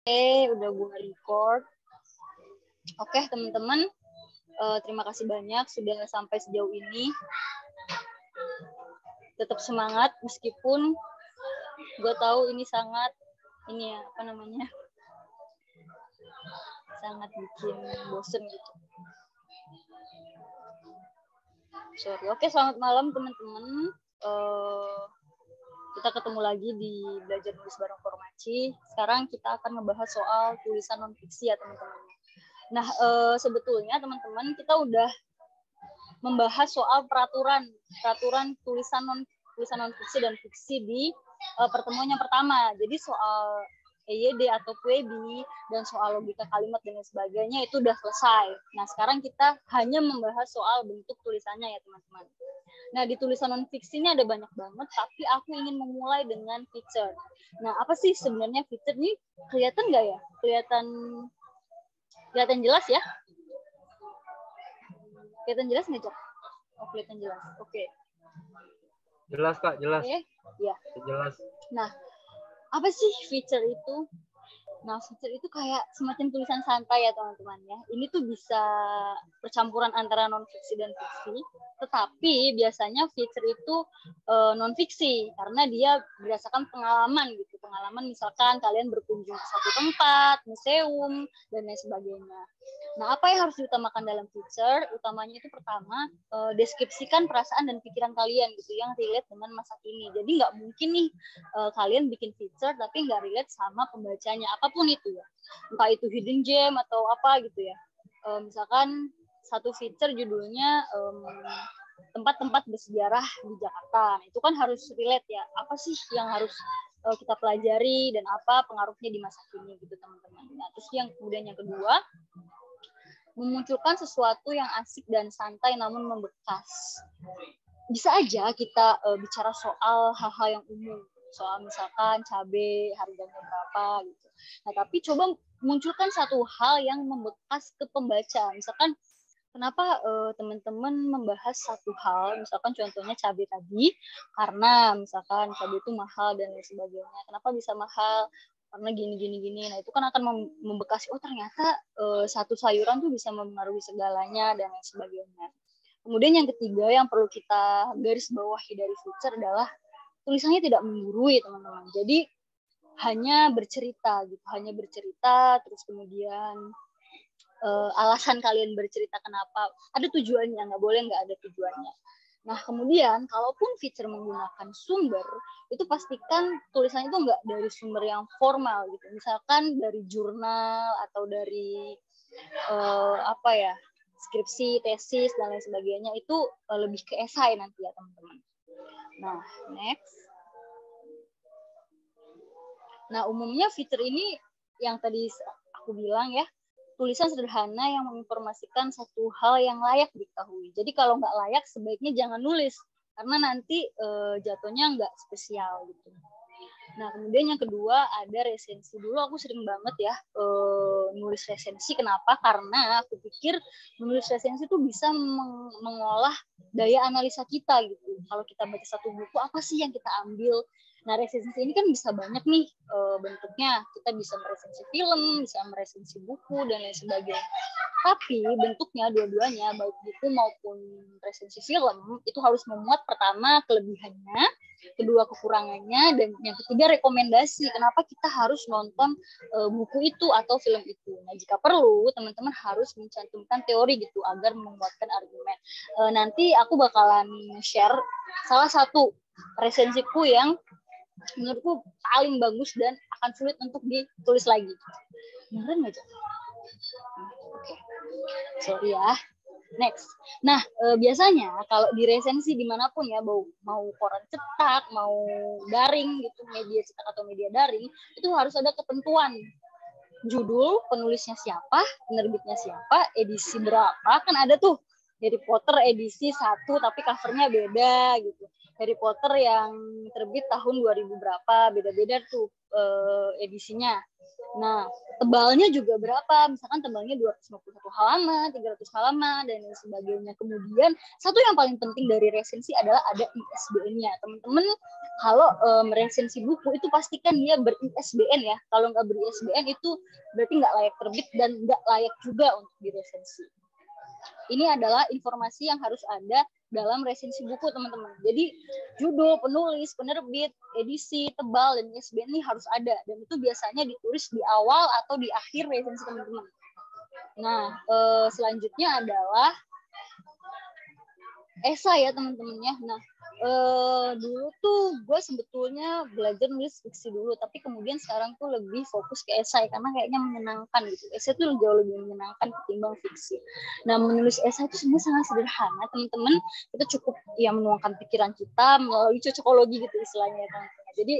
Udah gue record. Oke, teman-teman, terima kasih banyak sudah sampai sejauh ini. Tetap semangat meskipun gue tahu ini sangat sangat bikin bosen gitu. Sorry. Oke, selamat malam teman-teman. Kita ketemu lagi di Belajar Nulis Bareng Formaci. Sekarang kita akan membahas soal tulisan non-fiksi ya teman-teman. Nah, sebetulnya teman-teman kita udah membahas soal peraturan tulisan non-fiksi dan fiksi di pertemuan yang pertama. Jadi soal EYD atau PWB dan soal logika kalimat dan sebagainya itu udah selesai. Nah, sekarang kita hanya membahas soal bentuk tulisannya ya teman-teman. Nah, di tulisan non-fiksi ini ada banyak banget, tapi aku ingin memulai dengan feature. Nah, apa sih sebenarnya feature ini? Kelihatan nggak ya? Kelihatan jelas ya? Kelihatan jelas nggak, Cok? Oh, kelihatan jelas. Oke. Jelas, Kak, jelas. Oke, ya. Jelas. Nah, apa sih feature itu? Nah, feature itu kayak semacam tulisan santai ya teman-teman ya. Ini tuh bisa percampuran antara non-fiksi dan fiksi, tetapi biasanya feature itu non-fiksi karena dia berdasarkan pengalaman gitu. Pengalaman misalkan kalian berkunjung ke satu tempat, museum, dan lain sebagainya. Nah, apa yang harus diutamakan dalam feature? Utamanya itu pertama, deskripsikan perasaan dan pikiran kalian gitu yang relate dengan masa kini. Jadi nggak mungkin nih kalian bikin feature tapi nggak relate sama pembacanya, apapun itu ya. Entah itu hidden gem atau apa gitu ya. Misalkan satu feature judulnya tempat-tempat bersejarah di Jakarta. Nah, itu kan harus relate ya. Apa sih yang harus kita pelajari dan apa pengaruhnya di masa kini gitu teman-teman. Nah, terus yang kemudian yang kedua, memunculkan sesuatu yang asik dan santai namun membekas. Bisa aja kita bicara soal hal-hal yang umum, soal misalkan cabai harganya berapa gitu. Nah, tapi coba munculkan satu hal yang membekas ke pembaca. Misalkan kenapa teman-teman membahas satu hal, misalkan contohnya cabai tadi, karena misalkan cabai itu mahal dan lain sebagainya. Kenapa bisa mahal? Karena gini. Nah, itu kan akan membekas, oh ternyata satu sayuran tuh bisa mempengaruhi segalanya dan lain sebagainya. Kemudian yang ketiga yang perlu kita garis bawahi dari feature adalah tulisannya tidak menggurui, teman-teman. Jadi hanya bercerita gitu, terus kemudian alasan kalian bercerita kenapa, ada tujuannya, nggak boleh nggak ada tujuannya. Nah, kemudian kalaupun feature menggunakan sumber, itu pastikan tulisannya itu nggak dari sumber yang formal gitu. Misalkan dari jurnal atau dari skripsi, tesis dan lain sebagainya, itu lebih ke esai nanti ya teman-teman. Nah, next. Nah, umumnya feature ini yang tadi aku bilang ya, tulisan sederhana yang menginformasikan satu hal yang layak diketahui. Jadi kalau nggak layak sebaiknya jangan nulis karena nanti jatuhnya nggak spesial gitu. Nah, kemudian yang kedua ada resensi. Dulu aku sering banget ya nulis resensi. Kenapa? Karena aku pikir menulis resensi itu bisa mengolah daya analisa kita gitu. Kalau kita baca satu buku, apa sih yang kita ambil? Nah, resensi ini kan bisa banyak nih bentuknya. Kita bisa meresensi film, bisa meresensi buku, dan lain sebagainya. Tapi bentuknya dua-duanya, baik buku maupun resensi film, itu harus memuat pertama kelebihannya, kedua kekurangannya, dan yang ketiga rekomendasi. Kenapa kita harus nonton buku itu atau film itu. Nah, jika perlu, teman-teman harus mencantumkan teori gitu agar menguatkan argumen. Nanti aku bakalan share salah satu resensiku yang menurutku paling bagus dan akan sulit untuk ditulis lagi. Beneran nggak, Cok? Oke. Sorry ya. Next. Nah, biasanya kalau di resensi dimanapun ya, mau koran cetak, mau daring gitu, media cetak atau media daring, itu harus ada ketentuan. Judul, penulisnya siapa, penerbitnya siapa, edisi berapa, kan ada tuh. Harry Potter edisi 1 tapi covernya beda gitu. Harry Potter yang terbit tahun 2000 berapa, beda-beda tuh edisinya. Nah, tebalnya juga berapa? Misalkan tebalnya 251 halaman, 300 halaman, dan sebagainya. Kemudian, satu yang paling penting dari resensi adalah ada ISBN-nya. Teman-teman Kalau meresensi buku itu pastikan dia ber-ISBN ya. Kalau nggak ber-ISBN itu berarti nggak layak terbit dan nggak layak juga untuk diresensi. Ini adalah informasi yang harus ada dalam resensi buku, teman-teman. Jadi judul, penulis, penerbit, edisi, tebal, dan ISBN ini harus ada. Dan itu biasanya ditulis di awal atau di akhir resensi, teman-teman. Nah, selanjutnya adalah esai ya, teman-teman ya. Nah, dulu tuh gue sebetulnya belajar nulis fiksi dulu, tapi kemudian sekarang tuh lebih fokus ke esai karena kayaknya menyenangkan gitu. Esai tuh jauh lebih menyenangkan ketimbang fiksi. Nah, menulis esai itu sebenarnya sangat sederhana, teman-teman. Kita cukup ya menuangkan pikiran kita melalui cocokologi gitu istilahnya, teman-teman. Jadi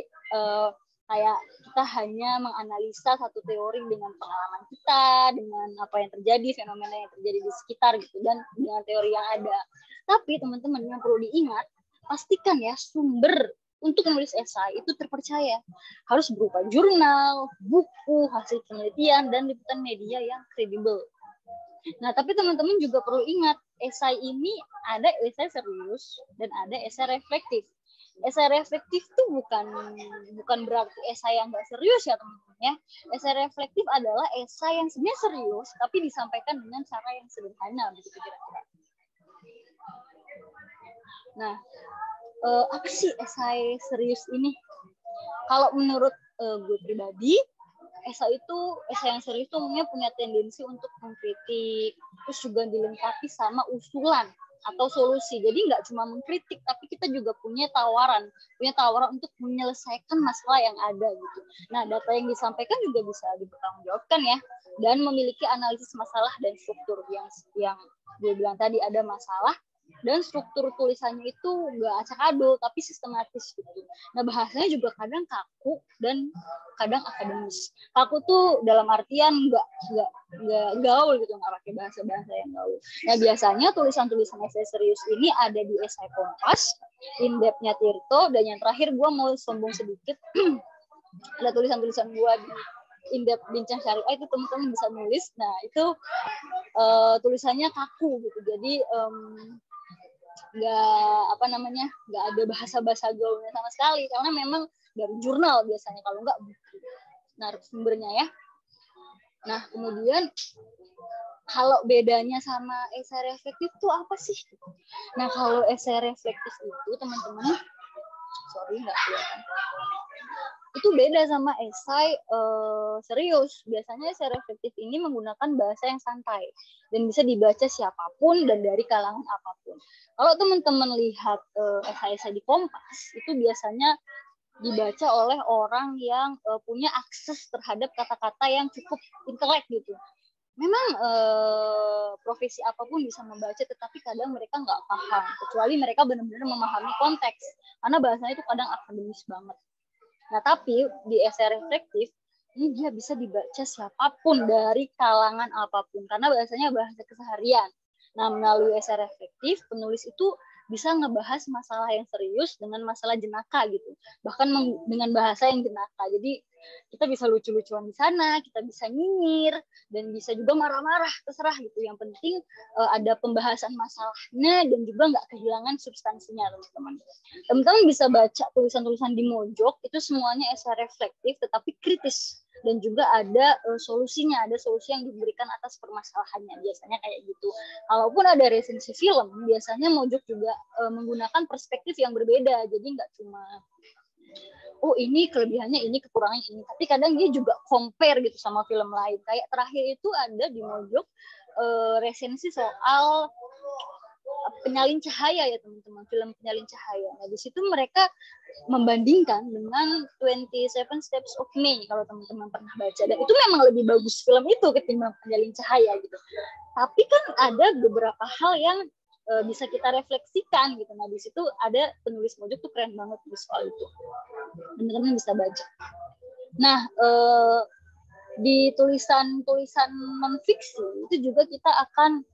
kayak kita hanya menganalisa satu teori dengan pengalaman kita, dengan apa yang terjadi, fenomena yang terjadi di sekitar gitu, dan dengan teori yang ada. Tapi teman-teman yang perlu diingat, pastikan ya sumber untuk menulis esai itu terpercaya. Harus berupa jurnal, buku, hasil penelitian, dan liputan media yang kredibel. Nah, tapi teman-teman juga perlu ingat, esai ini ada esai serius dan ada esai reflektif. Esai reflektif itu bukan berarti esai yang nggak serius ya, teman-teman ya. Esai reflektif adalah esai yang sebenarnya serius tapi disampaikan dengan cara yang sederhana, begitu kira-kira. Nah, apa sih esai serius ini? Kalau menurut gue pribadi, esai yang serius itu umumnya punya tendensi untuk mengkritik, terus juga dilengkapi sama usulan atau solusi. Jadi nggak cuma mengkritik, tapi kita juga punya tawaran untuk menyelesaikan masalah yang ada gitu. Nah, data yang disampaikan juga bisa dipertanggungjawabkan ya, dan memiliki analisis masalah dan struktur yang gue bilang tadi, ada masalah dan struktur tulisannya itu nggak acak-adul tapi sistematis gitu. Nah, bahasanya juga kadang kaku dan kadang akademis. Kaku tuh dalam artian nggak gaul gitu, nggak pakai bahasa yang gaul. Nah, biasanya tulisan-tulisan esai serius ini ada di esai Kompas, In-Depth-nya Tirto, dan yang terakhir gue mau sombong sedikit, ada tulisan-tulisan gue di In-Depth Bincang Syariah, itu teman-teman bisa nulis. Nah, itu tulisannya kaku gitu, jadi nggak ada bahasa gaulnya sama sekali, karena memang dari jurnal biasanya, kalau nggak buku narasumbernya ya. Nah, kemudian kalau bedanya sama esai reflektif itu apa sih? Nah, kalau esai reflektif itu, teman-teman, nggak kelihatan, itu beda sama esai serius. Biasanya esai reflektif ini menggunakan bahasa yang santai dan bisa dibaca siapapun dan dari kalangan apapun. Kalau teman-teman lihat esai-esai di Kompas, itu biasanya dibaca oleh orang yang punya akses terhadap kata-kata yang cukup intelek gitu. Memang profesi apapun bisa membaca, tetapi kadang mereka nggak paham, kecuali mereka benar-benar memahami konteks, karena bahasanya itu kadang akademis banget. Nah, tapi di esai reflektif, ini dia bisa dibaca siapapun dari kalangan apapun, karena bahasanya bahasa keseharian. Nah, melalui esai reflektif, penulis itu bisa ngebahas masalah yang serius dengan masalah jenaka gitu, bahkan dengan bahasa yang jenaka. Jadi kita bisa lucu-lucuan di sana, kita bisa nyinyir, dan bisa juga marah-marah, terserah gitu. Yang penting ada pembahasan masalahnya dan juga nggak kehilangan substansinya, teman-teman. Teman-teman bisa baca tulisan-tulisan di Mojok, itu semuanya esai reflektif tetapi kritis, dan juga ada solusinya, ada solusi yang diberikan atas permasalahannya, biasanya kayak gitu. Kalaupun ada resensi film, biasanya Mojok juga menggunakan perspektif yang berbeda, jadi nggak cuma ini kelebihannya ini, kekurangannya ini, tapi kadang dia juga compare gitu sama film lain. Kayak terakhir itu ada di Mojok resensi soal Penyalin Cahaya ya, teman-teman, film Penyalin Cahaya. Nah, di situ mereka membandingkan dengan 27 Steps of May, kalau teman-teman pernah baca, dan itu memang lebih bagus film itu ketimbang Penyalin Cahaya gitu. Tapi kan ada beberapa hal yang bisa kita refleksikan gitu. Nah, di situ ada penulis Mojok tuh keren banget di soal itu, teman-teman bisa baca. Nah, di tulisan-tulisan non-fiksi itu juga kita akan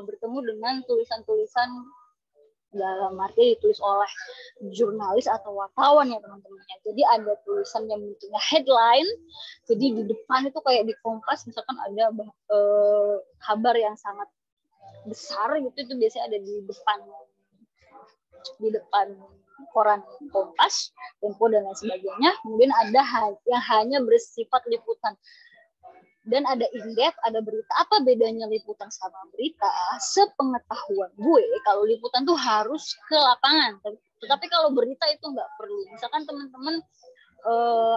bertemu dengan tulisan-tulisan dalam arti ditulis oleh jurnalis atau wartawan ya, teman-teman. Jadi ada tulisan yang bentuknya headline, jadi di depan itu kayak di Kompas misalkan ada kabar yang sangat besar gitu, itu biasanya ada di depan koran Kompas, Tempo dan lain sebagainya. Kemudian ada yang hanya bersifat liputan. Dan ada indep, ada berita. Apa bedanya liputan sama berita? Sepengetahuan gue, kalau liputan tuh harus ke lapangan. Tetapi kalau berita itu nggak perlu. Misalkan teman-teman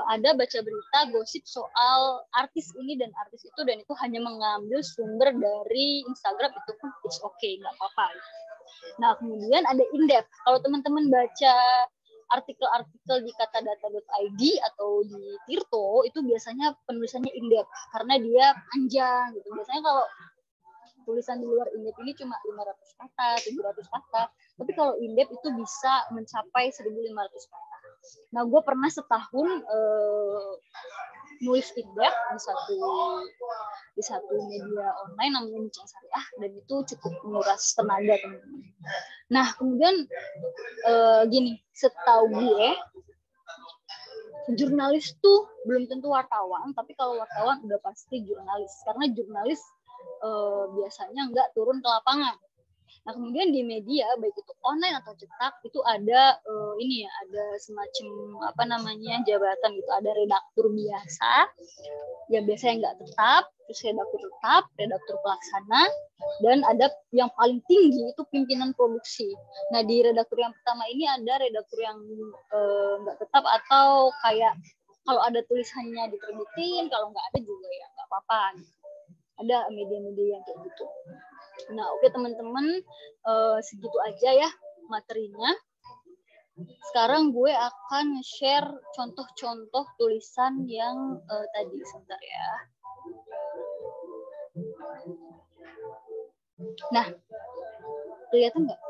ada baca berita, gosip soal artis ini dan artis itu, dan itu hanya mengambil sumber dari Instagram, itu pun it's okay, nggak apa-apa. Nah, kemudian ada indep. Kalau teman-teman baca artikel-artikel di katadata.id atau di Tirto, itu biasanya penulisannya indep karena dia panjang gitu. Biasanya kalau tulisan di luar indep ini cuma 500 kata, 700 kata. Tapi kalau indep itu bisa mencapai 1.500 kata. Nah, gue pernah setahun nulis indep di satu media online namanya Bincang Syariah, dan itu cukup menguras tenaga, teman-teman. Nah, kemudian gini, setahu gue jurnalis tuh belum tentu wartawan, tapi kalau wartawan udah pasti jurnalis, karena jurnalis biasanya nggak turun ke lapangan. Nah, kemudian di media baik itu online atau cetak itu ada ada semacam jabatan gitu, ada redaktur biasa yang biasanya nggak tetap, terus redaktur tetap, redaktur pelaksana, dan ada yang paling tinggi itu pimpinan produksi. Nah, di redaktur yang pertama ini ada redaktur yang nggak tetap, atau kayak kalau ada tulisannya diterbitin, kalau nggak ada juga ya nggak apa-apa. Ada media-media yang kayak gitu. Nah, oke teman-teman, segitu aja ya materinya. Sekarang gue akan share contoh-contoh tulisan yang tadi, sebentar ya. Nah, kelihatan nggak?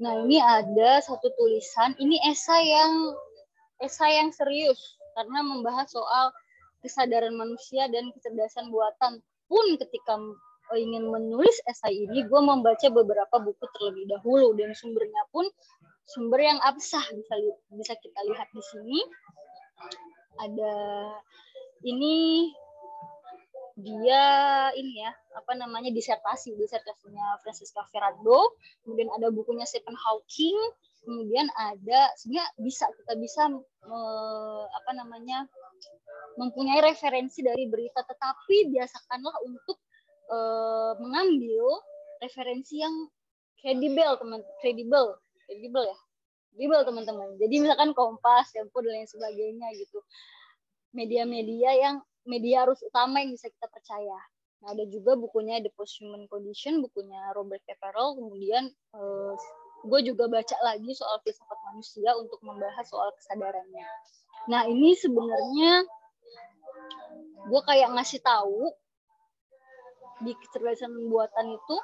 Nah, ini ada satu tulisan, ini esai yang serius, karena membahas soal kesadaran manusia dan kecerdasan buatan. Pun ketika ingin menulis esai ini, gue membaca beberapa buku terlebih dahulu, dan sumbernya pun sumber yang absah, bisa kita lihat di sini. Ada ini dia disertasinya Francisca Ferrando, kemudian ada bukunya Stephen Hawking, kemudian ada sebenarnya kita bisa mempunyai referensi dari berita, tetapi biasakanlah untuk mengambil referensi yang kredibel, teman-teman. Jadi misalkan Kompas, Tempo dan lain sebagainya gitu. Media arus utama yang bisa kita percaya. Nah, ada juga bukunya The Post-Human Condition, bukunya Robert Pepperell. Kemudian gue juga baca lagi soal filsafat manusia untuk membahas soal kesadarannya. Nah, ini sebenarnya gue kayak ngasih tahu di kecerdasan buatan itu,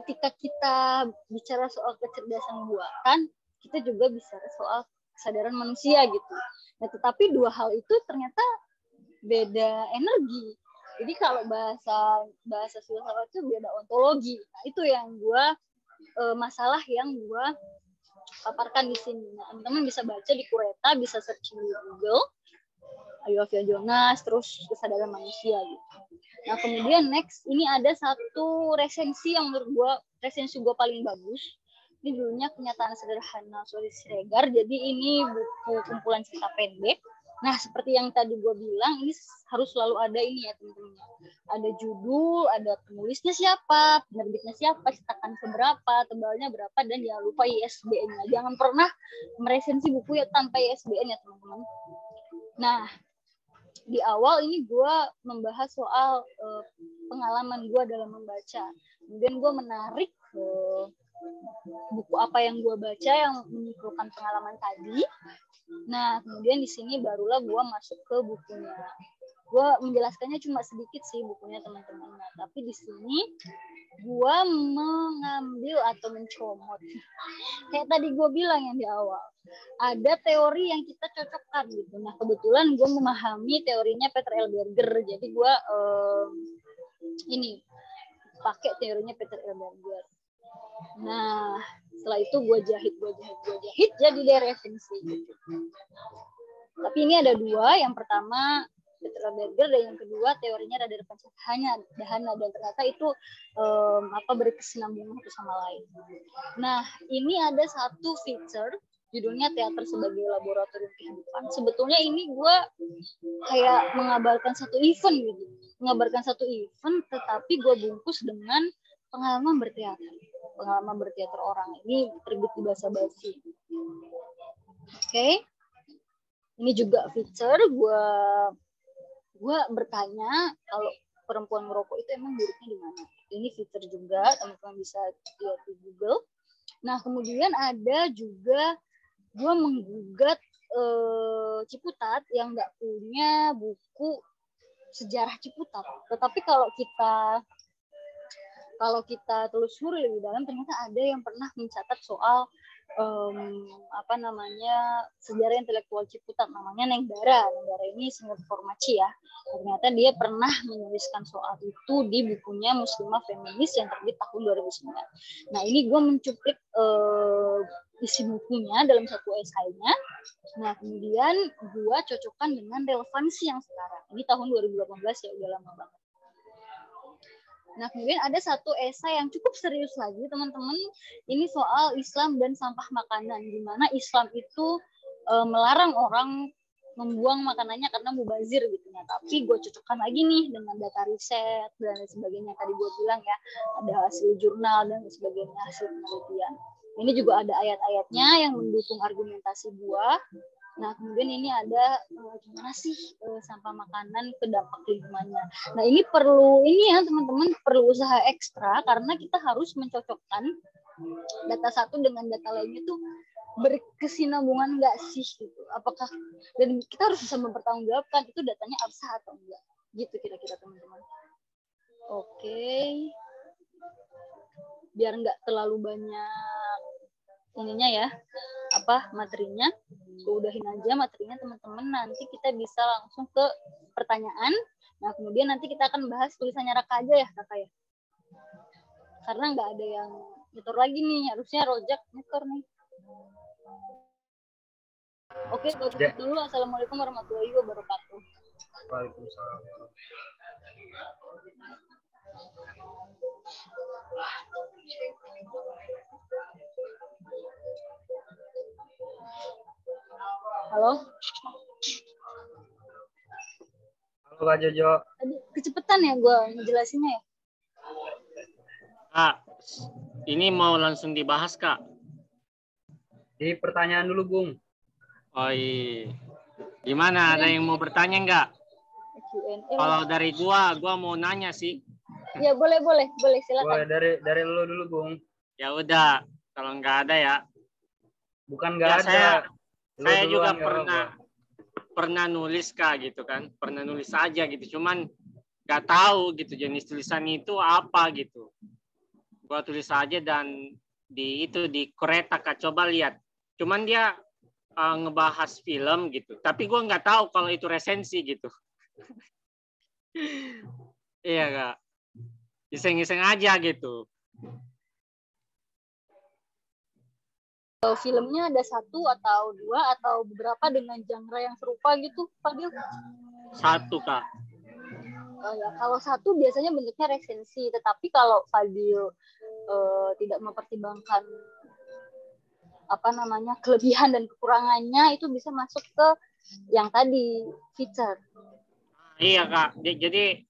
ketika kita bicara soal kecerdasan buatan, kita juga bicara soal kesadaran manusia gitu. Nah, tetapi dua hal itu ternyata beda energi. Jadi kalau bahasa filsafat itu beda ontologi. Nah, itu yang masalah yang gue paparkan di sini. Nah, teman-teman bisa baca di Kureta, bisa search di Google, Ayovia Jonas, terus kesadaran manusia gitu. Nah, kemudian next, ini ada satu resensi yang menurut gue, resensi gue paling bagus. Ini dulunya Kenyataan Sederhana Sully Siregar. Jadi ini buku kumpulan cerita pendek. Nah, seperti yang tadi gue bilang, ini harus selalu ada ini ya teman-teman. Ada judul, ada penulisnya siapa, penerbitnya siapa, cetakan seberapa, tebalnya berapa, dan jangan lupa ISBN-nya. Jangan pernah meresensi buku ya tanpa ISBN ya teman-teman. Nah, di awal ini gue membahas soal pengalaman gue dalam membaca. Kemudian gue menarik buku apa yang gue baca yang menyimpulkan pengalaman tadi. Nah, kemudian di sini barulah gue masuk ke bukunya. Gue menjelaskannya cuma sedikit sih bukunya teman-teman. Nah, tapi di sini gue mengambil atau mencomot. Kayak tadi gue bilang yang di awal. Ada teori yang kita cocokkan gitu. Nah, kebetulan gue memahami teorinya Peter L. Berger. Jadi gue pakai teorinya Peter L. Berger. Nah, setelah itu gue jahit jadi deh referensi gitu. Tapi ini ada dua. Yang pertama Peter Berger, dan yang kedua teorinya radar Pancadhana, dan ternyata itu berkesinambungan satu sama lain. Nah, ini ada satu feature judulnya teater sebagai laboratorium kehidupan. Sebetulnya ini gue kayak mengabarkan satu event, tetapi gue bungkus dengan pengalaman berteater orang. Ini terbit di Basa Basi. Oke. Ini juga feature gue bertanya kalau perempuan merokok itu emang buruknya di mana. Ini feature juga, teman-teman bisa lihat di Google. Nah, kemudian ada juga gue menggugat Ciputat yang nggak punya buku sejarah Ciputat. Tetapi kalau kita telusuri lebih dalam, ternyata ada yang pernah mencatat soal sejarah intelektual Ciputat, namanya Neng Dara. Neng Dara ini senior Formaci ya. Ternyata dia pernah menuliskan soal itu di bukunya Muslimah Feminis yang terbit tahun 2009. Nah, ini gue mencuplik isi bukunya dalam satu esainya. Nah, kemudian gue cocokkan dengan relevansi yang sekarang. Ini tahun 2018 ya, udah lama banget. Nah, kemudian ada satu esai yang cukup serius lagi, teman-teman. Ini soal Islam dan sampah makanan, di mana Islam itu melarang orang membuang makanannya karena mubazir gitu ya. Tapi gue cocokkan lagi nih dengan data riset dan sebagainya. Tadi gue bilang ya, ada hasil jurnal dan sebagainya, hasil penelitian. Ini juga ada ayat-ayatnya yang mendukung argumentasi gue. Nah, kemudian ini ada gimana sih sampah makanan ke dampak lingkungannya. Nah, ini teman-teman perlu usaha ekstra karena kita harus mencocokkan data satu dengan data lainnya tuh berkesinambungan nggak sih gitu. Apakah, dan kita harus bisa mempertanggungjawabkan itu datanya absah atau enggak. Gitu kira-kira teman-teman. Oke. Biar nggak terlalu banyak materinya. Udahin aja materinya teman-teman, nanti kita bisa langsung ke pertanyaan. Nah, kemudian nanti kita akan bahas tulisannya Raka aja ya, Kakak ya. Karena nggak ada yang nyetor lagi nih, harusnya Rojak nyetor nih. Oke, tutup dulu. Assalamualaikum warahmatullahi wabarakatuh. Waalaikumsalam. Halo. Halo Kak Jojo. Kecepetan ya gue ngejelasinnya ya. Kak, ini mau langsung dibahas Kak? Di pertanyaan dulu Bung. Oh iya. Gimana? Ada yang mau bertanya nggak? Kalau dari gua mau nanya sih. Ya boleh silakan. Boleh dari lu dulu Bung. Ya udah, kalau nggak ada ya. Bukan nggak ada. Saya juga pernah nulis Kak gitu kan, pernah nulis aja gitu. Cuman nggak tahu gitu jenis tulisan itu apa gitu. Gua tulis aja dan di kereta Kak, coba lihat. Cuman dia ngebahas film gitu. Tapi gue nggak tahu kalau itu resensi gitu. Iya Kak. Iseng-iseng aja gitu. Filmnya ada satu atau dua atau beberapa dengan genre yang serupa gitu, Fadil? Satu Kak. Oh ya, kalau satu biasanya bentuknya resensi. Tetapi kalau Fadil tidak mempertimbangkan kelebihan dan kekurangannya, itu bisa masuk ke yang tadi feature. Iya Kak, jadi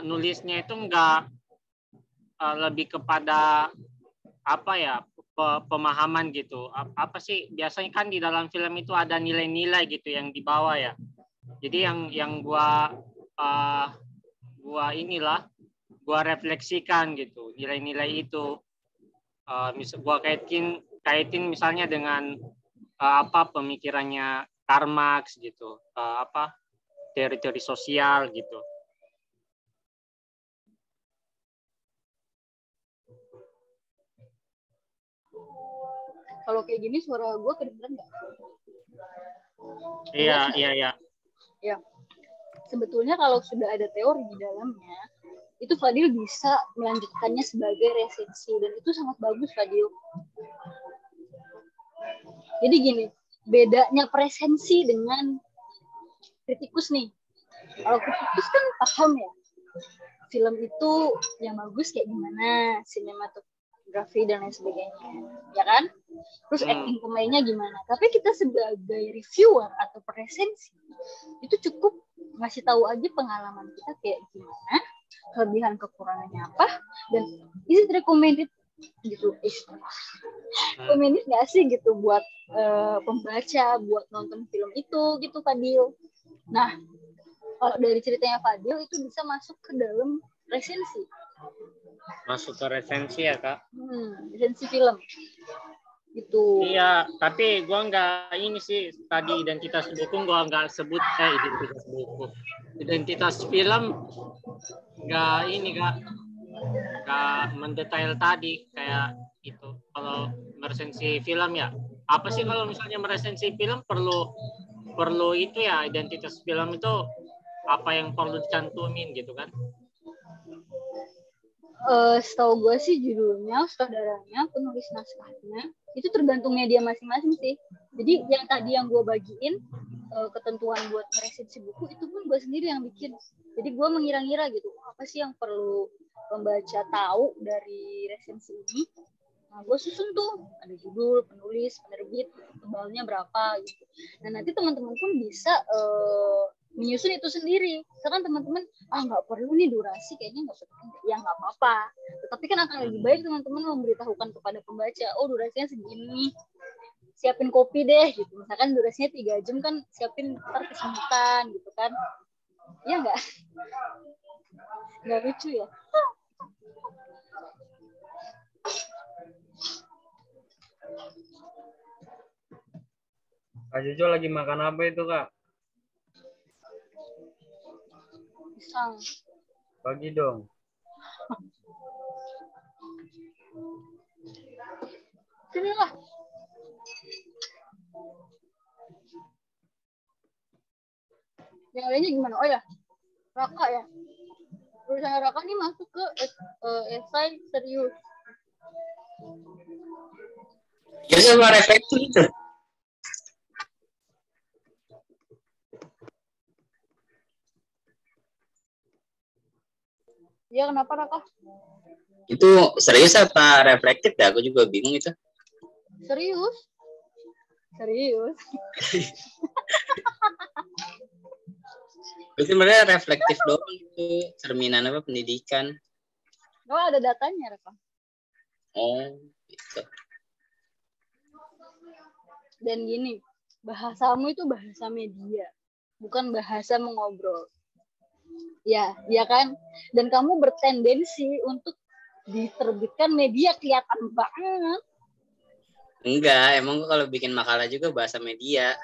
nulisnya itu enggak lebih kepada pemahaman gitu. Apa sih biasanya kan di dalam film itu ada nilai-nilai gitu yang dibawa ya. Jadi yang gua refleksikan gitu nilai-nilai itu. Gua kaitin misalnya dengan pemikirannya Karl Marx gitu, teori-teori sosial gitu. Kalau kayak gini suara gue kedengeran nggak? Iya. Ya, sebetulnya kalau sudah ada teori di dalamnya, itu Fadil bisa melanjutkannya sebagai resensi, dan itu sangat bagus Fadil. Jadi gini, bedanya presensi dengan kritikus nih. Kalau kritis kan paham ya, film itu yang bagus kayak gimana, sinematografi dan lain sebagainya, ya kan? Terus acting pemainnya gimana. Tapi kita sebagai reviewer atau peresensi itu cukup ngasih tahu aja pengalaman kita kayak gimana, kelebihan kekurangannya apa, dan is it recommended gitu, recommended nggak sih gitu buat pembaca buat nonton film itu gitu Fadil. Nah, kalau dari ceritanya Fadil itu bisa masuk ke dalam resensi. Masuk ke resensi ya Kak? Resensi film. Gitu. Iya, tapi gua nggak ini sih tadi identitas buku gua nggak sebut identitas buku. Identitas film nggak ini nggak mendetail tadi kayak itu. Kalau meresensi film ya, apa sih kalau misalnya meresensi film perlu itu ya, identitas film itu apa yang perlu dicantumin gitu kan? Setahu gue sih judulnya, sutradaranya, penulis naskahnya itu tergantung media masing-masing sih. Jadi yang tadi yang gue bagiin ketentuan buat meresensi buku itu pun gue sendiri yang bikin. Jadi gue mengira-ngira gitu apa sih yang perlu pembaca tahu dari resensi ini. Nah, gue susun tuh ada judul, penulis, penerbit, tebalnya berapa gitu. Nah nanti teman-teman pun bisa menyusun itu sendiri. Sekarang teman-teman nggak perlu nih durasi, kayaknya nggak penting, ya nggak apa-apa. Tetapi kan akan lebih baik teman-teman memberitahukan kepada pembaca, oh durasinya segini, siapin kopi deh gitu. Misalkan durasinya 3 jam kan, siapin ntar kesemutan gitu kan. Iya nggak lucu ya. Kak Jojo lagi makan apa itu Kak? Pisang. Bagi dong. Sini lah. Yang lainnya gimana? Oh ya, Raka ya. Tulisannya Raka ini masuk ke esai serius. Ya sama reflektif itu. Iya, kenapa Raka? Itu serius apa reflektif ya? Aku juga bingung itu. Serius. Itu sebenarnya reflektif doang itu. Cerminan apa pendidikan. Oh, ada datanya Raka. Oh, gitu. Dan gini, bahasamu itu bahasa media, bukan bahasa mengobrol. Ya kan? Dan kamu bertendensi untuk diterbitkan media, kelihatan banget. Enggak, emang gua kalau bikin makalah juga bahasa media.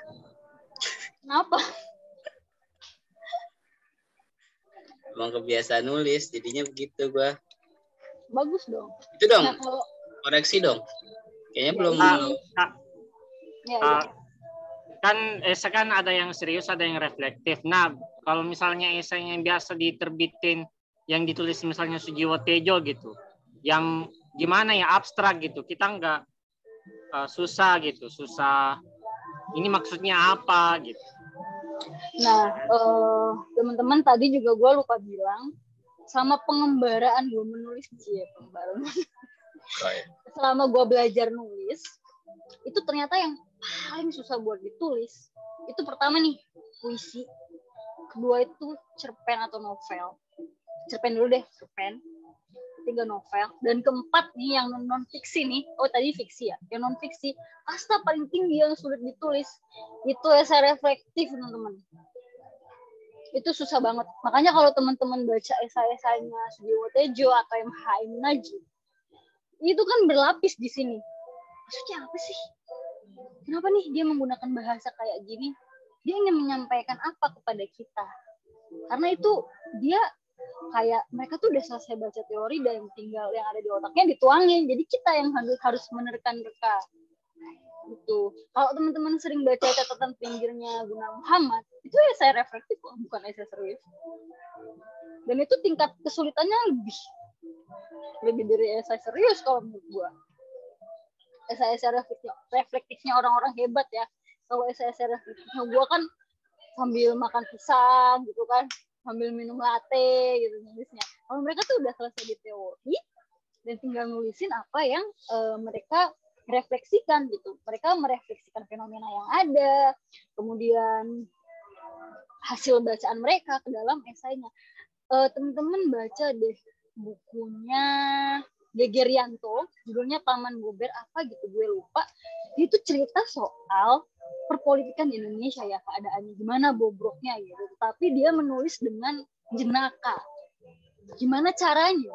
Kenapa? Emang kebiasaan nulis, jadinya begitu gua. Bagus dong. Itu dong, Nah, kalau koreksi dong. Kayaknya belum. Kan esai kan ada yang serius, ada yang reflektif. Nah, kalau misalnya esai yang biasa diterbitin, yang ditulis misalnya Sujiwo Tejo gitu, yang gimana ya, abstrak gitu, kita nggak susah. Ini maksudnya apa gitu. Nah, teman-teman tadi juga gue lupa bilang, sama pengembaraan gue menulis pengembaraan. Selama gue belajar nulis, itu ternyata yang paling susah buat ditulis itu pertama nih puisi, kedua itu cerpen atau novel. Cerpen dulu deh, cerpen. Ketiga novel, dan keempat nih yang non fiksi nih. Oh tadi fiksi ya, yang non fiksi. Kasta paling tinggi yang sulit ditulis itu esai reflektif teman-teman. Itu susah banget. Makanya kalau teman-teman baca esai-esainya Sujiwo Tejo atau M.H. Najib, itu kan berlapis di sini. Maksudnya apa sih? Kenapa nih dia menggunakan bahasa kayak gini? Dia ingin menyampaikan apa kepada kita? Karena itu dia kayak mereka tuh udah selesai baca teori dan tinggal yang ada di otaknya dituangin. Jadi kita yang harus menerka-nerka. Gitu. Kalau teman-teman sering baca catatan pinggirnya Gunawan Muhammad, itu esai reflektif kok, bukan esai serius. Dan itu tingkat kesulitannya lebih dari esai serius kalau menurut gua. Esai-esai reflektifnya orang-orang hebat ya. Kalau esai reflektifnya gue kan sambil makan pisang gitu kan, sambil minum latte gitu nulisnya. Kalau mereka tuh udah selesai di teori dan tinggal nulisin apa yang mereka refleksikan gitu. Mereka merefleksikan fenomena yang ada, kemudian hasil bacaan mereka ke dalam esainya. Teman-teman baca deh bukunya Gegerianto, judulnya Taman Gober apa gitu, gue lupa. Itu cerita soal perpolitikan di Indonesia ya, keadaannya gimana, bobroknya gitu. Tapi dia menulis dengan jenaka. Gimana caranya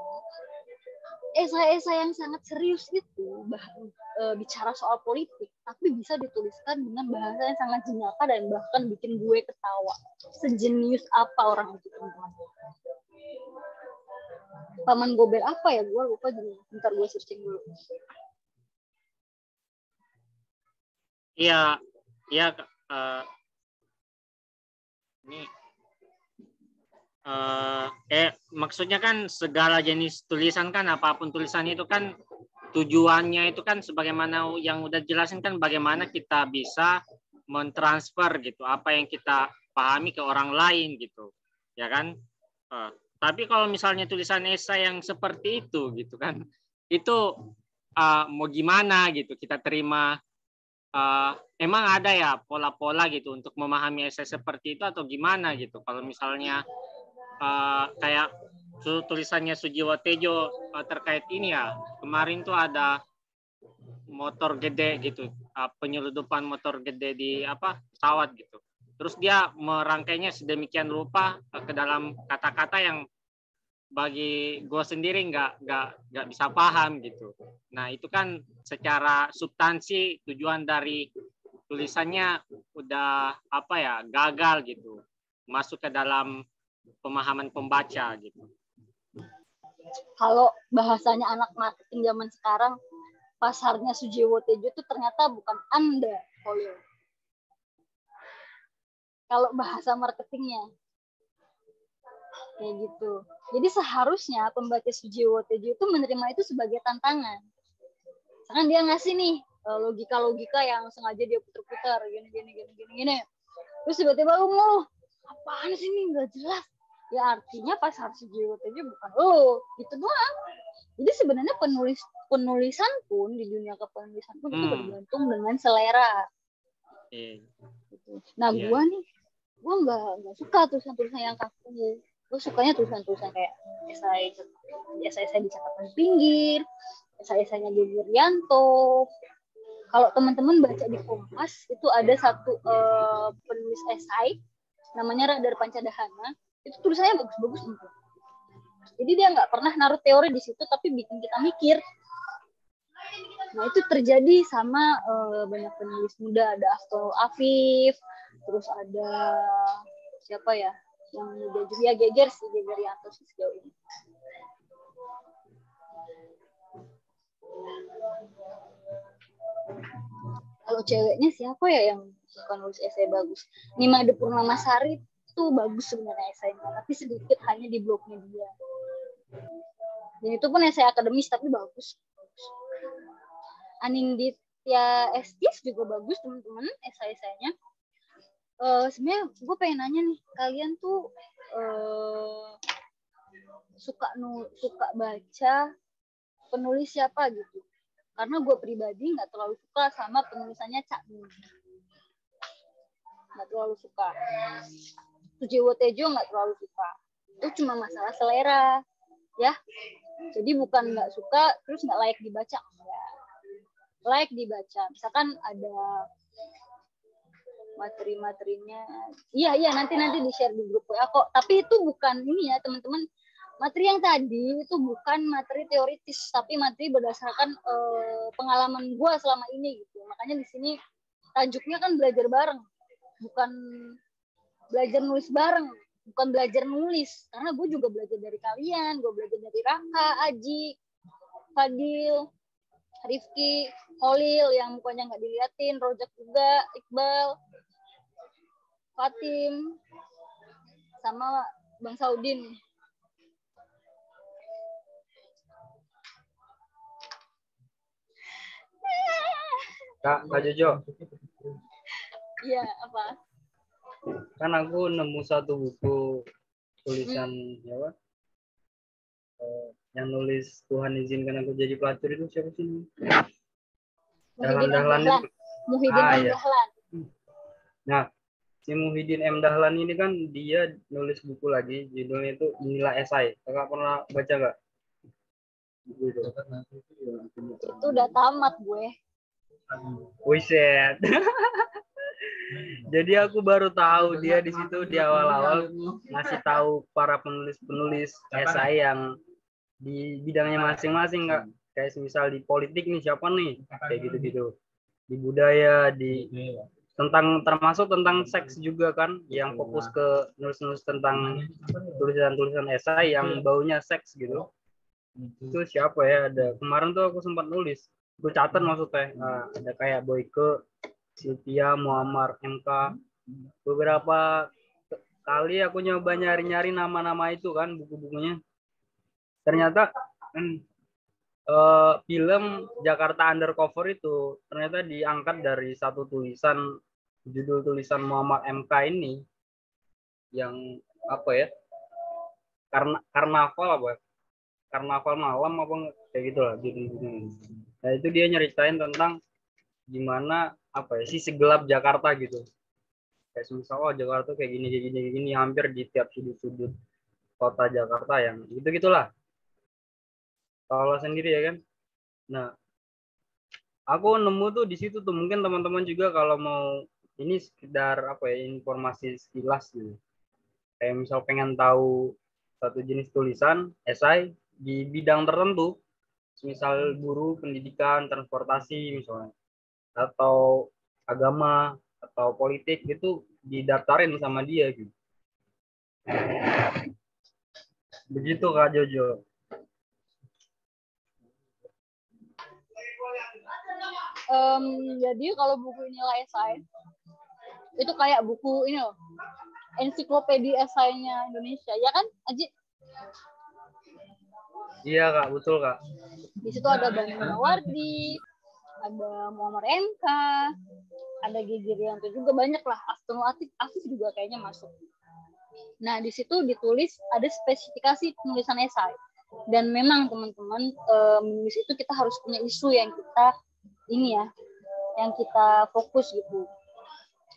esai-esai yang sangat serius itu bicara soal politik, tapi bisa dituliskan dengan bahasa yang sangat jenaka dan bahkan bikin gue ketawa. Sejenius apa orang itu, teman-teman? Taman Gober apa ya? Gue lupa juga. Bentar gue searching dulu. Iya, iya. Ini maksudnya kan segala jenis tulisan kan, apapun tulisan itu kan tujuannya itu kan sebagaimana yang udah jelasin kan, bagaimana kita bisa mentransfer gitu apa yang kita pahami ke orang lain gitu, ya kan? Tapi kalau misalnya tulisan esai yang seperti itu gitu kan, itu mau gimana gitu kita terima? Emang ada ya pola-pola gitu untuk memahami esai seperti itu atau gimana gitu? Kalau misalnya kayak tulisannya Sujiwo Tejo terkait ini ya, kemarin tuh ada motor gede gitu, penyeludupan motor gede di pesawat gitu. Terus dia merangkainya sedemikian rupa ke dalam kata-kata yang bagi gue sendiri nggak bisa paham gitu. Nah itu kan secara substansi tujuan dari tulisannya udah gagal gitu, masuk ke dalam pemahaman pembaca gitu. Kalau bahasanya anak marketing zaman sekarang, pasarnya Sujiwo Tejo itu ternyata bukan Anda, Holil. Kalau bahasa marketingnya kayak gitu. Jadi seharusnya pembaca Sujiwo Tejo itu menerima itu sebagai tantangan. Misalkan dia ngasih nih logika-logika yang sengaja dia putar-putar gini. Terus tiba-tiba lu ngeluh, apaan sih ini nggak jelas. Ya artinya pasar Sujiwo Tejo bukan gitu doang. Jadi sebenarnya penulisan pun di dunia kepenulisan pun itu bergantung dengan selera. Nah gue nih, gue nggak suka tulisan-tulisan yang kaku. Gue sukanya tulisan-tulisan kayak esai di catatan pinggir, esai-esainya Gegerianto. Kalau teman-teman baca di Kompas itu ada satu penulis esai namanya Radar Pancadhana, itu tulisannya bagus-bagus. Jadi dia nggak pernah naruh teori di situ, tapi bikin kita mikir. Nah itu terjadi sama banyak penulis muda, ada Afto Afif, terus ada siapa ya yang muda juga, ya Gegerianto sih sejauh ini. Kalau ceweknya siapa ya yang suka nulis esai bagus? Nimade Purnamasari itu bagus sebenarnya esainya, tapi sedikit hanya di blognya dia. Dan itu pun esai akademis tapi bagus. Aninditya Estis juga bagus teman-teman esai-esainya. Sebenarnya gue pengen nanya nih, kalian tuh suka baca penulis siapa gitu? Karena gue pribadi nggak terlalu suka sama penulisannya Cak Nun. Nggak terlalu suka. Sujiwo Tejo nggak terlalu suka. Itu cuma masalah selera, ya. Jadi bukan nggak suka terus nggak layak dibaca. Enggak. Layak dibaca. Misalkan ada materi-materinya. Iya nanti di share di grup WA kok. Tapi itu bukan ini ya teman-teman. Materi yang tadi itu bukan materi teoritis, tapi materi berdasarkan pengalaman gue selama ini gitu. Makanya di sini tajuknya kan belajar bareng, bukan belajar nulis bareng, bukan belajar nulis. Karena gue juga belajar dari kalian, gue belajar dari Raka, Aji, Fadil, Rifki, Holil yang mukanya nggak diliatin, Rojak juga, Iqbal, Fatim, sama Bang Saudin. Kak Jojo. Iya, apa? Kan aku nemu satu buku tulisan ya Pak? Yang nulis Tuhan izinkan aku jadi pelacur itu siapa sih? Muhyiddin M. Dahlan Dahlan. itu. Muhyiddin M. Iya. Dahlan. Nah, si Muhyiddin M. Dahlan ini kan dia nulis buku lagi, judulnya itu Inilah Esai. Kakak pernah baca nggak? Buku itu. Itu udah tamat gue. Wiset. Jadi aku baru tahu dia di situ di awal-awal ngasih tahu para penulis-penulis esai yang di bidangnya masing-masing, Kak. Kayak misal di politik nih siapa nih? Kayak gitu-gitu. Di budaya, di termasuk tentang seks juga kan, yang fokus ke nulis-nulis tentang tulisan-tulisan esai yang baunya seks gitu. Itu siapa ya? Ada kemarin tuh aku sempat nulis. Gue catat maksudnya. Ada kayak Boyke, Sylvia, Muammar, MK. Beberapa kali aku nyoba nyari-nyari nama-nama itu kan buku-bukunya. Ternyata film Jakarta Undercover itu ternyata diangkat dari satu tulisan, judul tulisan Muhammad MK ini yang apa ya, karnaval apa ya? Karnaval malam apa kayak gitulah judul-judulnya. Nah itu dia nyeritain tentang gimana apa ya, sisi gelap Jakarta gitu. Kayak misal Jakarta kayak gini hampir di tiap sudut-sudut kota Jakarta yang gitu-gitulah. Kalau sendiri ya kan. Nah, aku nemu tuh di situ tuh, mungkin teman-teman juga kalau mau ini sekedar apa ya, informasi sekilas gitu. Kayak misal pengen tahu satu jenis tulisan esai di bidang tertentu, misal guru, pendidikan, transportasi misalnya, atau agama atau politik gitu, didaftarin sama dia gitu. Begitu Kak Jojo. Jadi kalau buku Inilah Esai itu kayak buku ini loh, ensiklopedia esainya Indonesia, ya kan Aji? Iya Kak, betul Kak. Di situ ada Bani Mawardi, ada Muammar MK, ada Gigi Rianto juga, banyak lah. Astonul Afif juga kayaknya masuk. Nah di situ ditulis ada spesifikasi penulisan esai. Dan memang teman-teman, menulis itu kita harus punya isu yang kita ini ya, yang kita fokus gitu.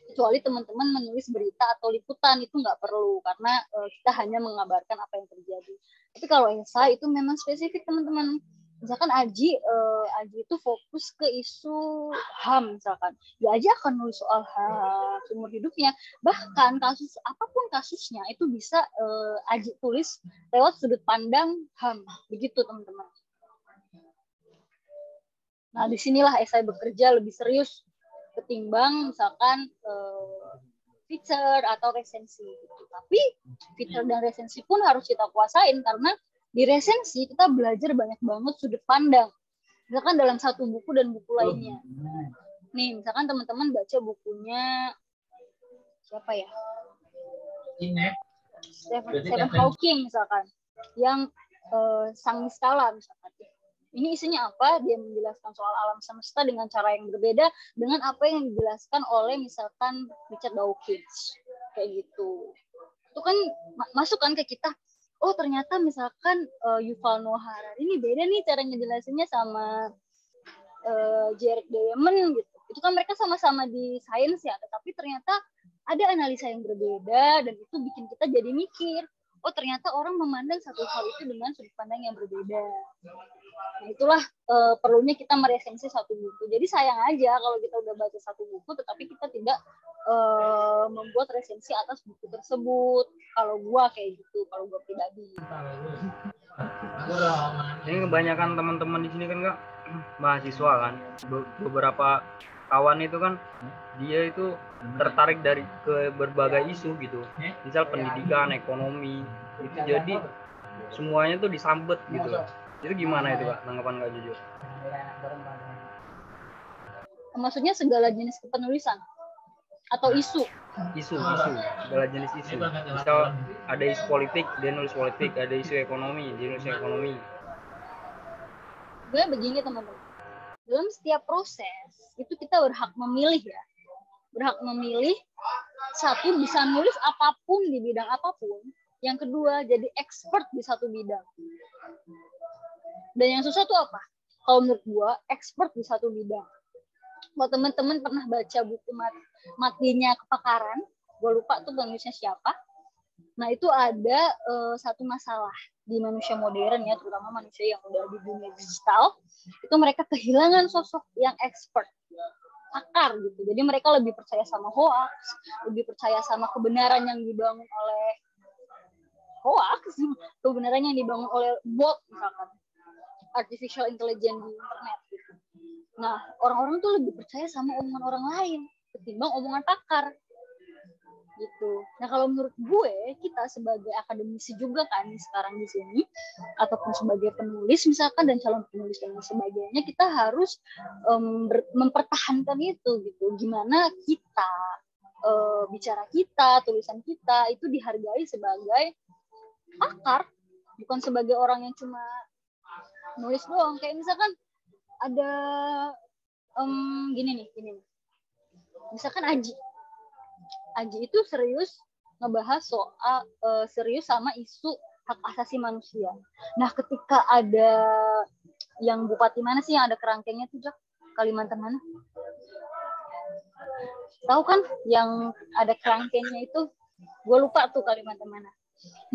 Kecuali teman-teman menulis berita atau liputan itu nggak perlu, karena kita hanya mengabarkan apa yang terjadi. Tapi kalau esai itu memang spesifik teman-teman. Misalkan Aji itu fokus ke isu HAM misalkan, ya Aji akan nulis soal HAM seumur hidupnya. Bahkan kasus apapun kasusnya itu bisa Aji tulis lewat sudut pandang HAM, begitu teman-teman. Nah disinilah esai bekerja lebih serius ketimbang misalkan feature atau resensi gitu. Tapi feature dan resensi pun harus kita kuasain, karena di resensi kita belajar banyak banget sudut pandang. Misalkan dalam satu buku dan buku lainnya. Nih, misalkan teman-teman baca bukunya siapa ya? Stephen Hawking misalkan, yang Sang Niskala misalkan. Ini isinya apa? Dia menjelaskan soal alam semesta dengan cara yang berbeda dengan apa yang dijelaskan oleh misalkan Richard Dawkins. Kayak gitu. Itu kan masuk kan ke kita. Oh ternyata misalkan Yuval Noah Harari ini beda nih cara ngejelasinnya sama Jared Diamond gitu. Itu kan mereka sama-sama di sains ya, tetapi ternyata ada analisa yang berbeda dan itu bikin kita jadi mikir. Oh ternyata orang memandang satu hal itu dengan sudut pandang yang berbeda. Nah itulah perlunya kita meresensi satu buku. Jadi sayang aja kalau kita udah baca satu buku tetapi kita tidak membuat resensi atas buku tersebut. Kalau gua kayak gitu, kalau gua pribadi. Ini kebanyakan teman-teman di sini kan Kak mahasiswa kan. Beberapa kawan itu kan dia itu tertarik dari ke berbagai isu gitu. Misal pendidikan, ekonomi, itu jadi semuanya tuh disambet gitu. Itu gimana itu Kak, tanggapan Kak Jojo? Maksudnya segala jenis kepenulisan atau isu? Isu, segala jenis isu. Misal ada isu politik, dia nulis politik, ada isu ekonomi, dia nulis ekonomi. Gue begini teman-teman, dalam setiap proses itu kita berhak memilih ya, berhak memilih satu bisa nulis apapun di bidang apapun, Yang kedua, jadi expert di satu bidang. Dan yang susah tuh apa? Kalau menurut gue, expert di satu bidang. Kalau teman-teman pernah baca buku Matinya Kepakaran, gue lupa tuh penulisnya siapa. Nah, itu ada satu masalah di manusia modern ya, terutama manusia yang udah di dunia digital, itu mereka kehilangan sosok yang expert, pakar gitu. Jadi mereka lebih percaya sama hoax, lebih percaya sama kebenaran yang dibangun oleh hoax, kebenaran yang dibangun oleh bot misalkan, artificial intelligence di internet gitu. Nah, orang-orang tuh lebih percaya sama omongan orang lain ketimbang omongan pakar gitu. Nah, kalau menurut gue, kita sebagai akademisi juga kan sekarang di sini, ataupun sebagai penulis misalkan dan calon penulis dan sebagainya, kita harus mempertahankan itu gitu. Gimana kita bicara kita, tulisan kita itu dihargai sebagai pakar, bukan sebagai orang yang cuma nulis doang. Kayak misalkan ada gini nih. Misalkan Aji itu serius ngebahas soal serius sama isu hak asasi manusia. Nah, ketika ada yang bupati mana sih yang ada kerangkengnya tuh, Jak? Kalimantan mana? Tahu kan yang ada kerangkengnya itu? Gue lupa tuh Kalimantan mana.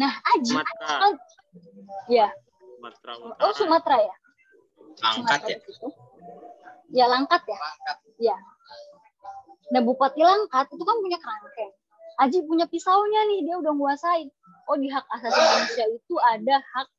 Nah, Aji kan ya. Sumatera Utara. Oh, Sumatera ya. Langkat ya. Ya, Langkat ya. Ya. Nah, Bupati Langkat itu kan punya kerangkeng. Aji punya pisaunya nih, dia udah nguasain. Oh, di hak asasi manusia itu ada hak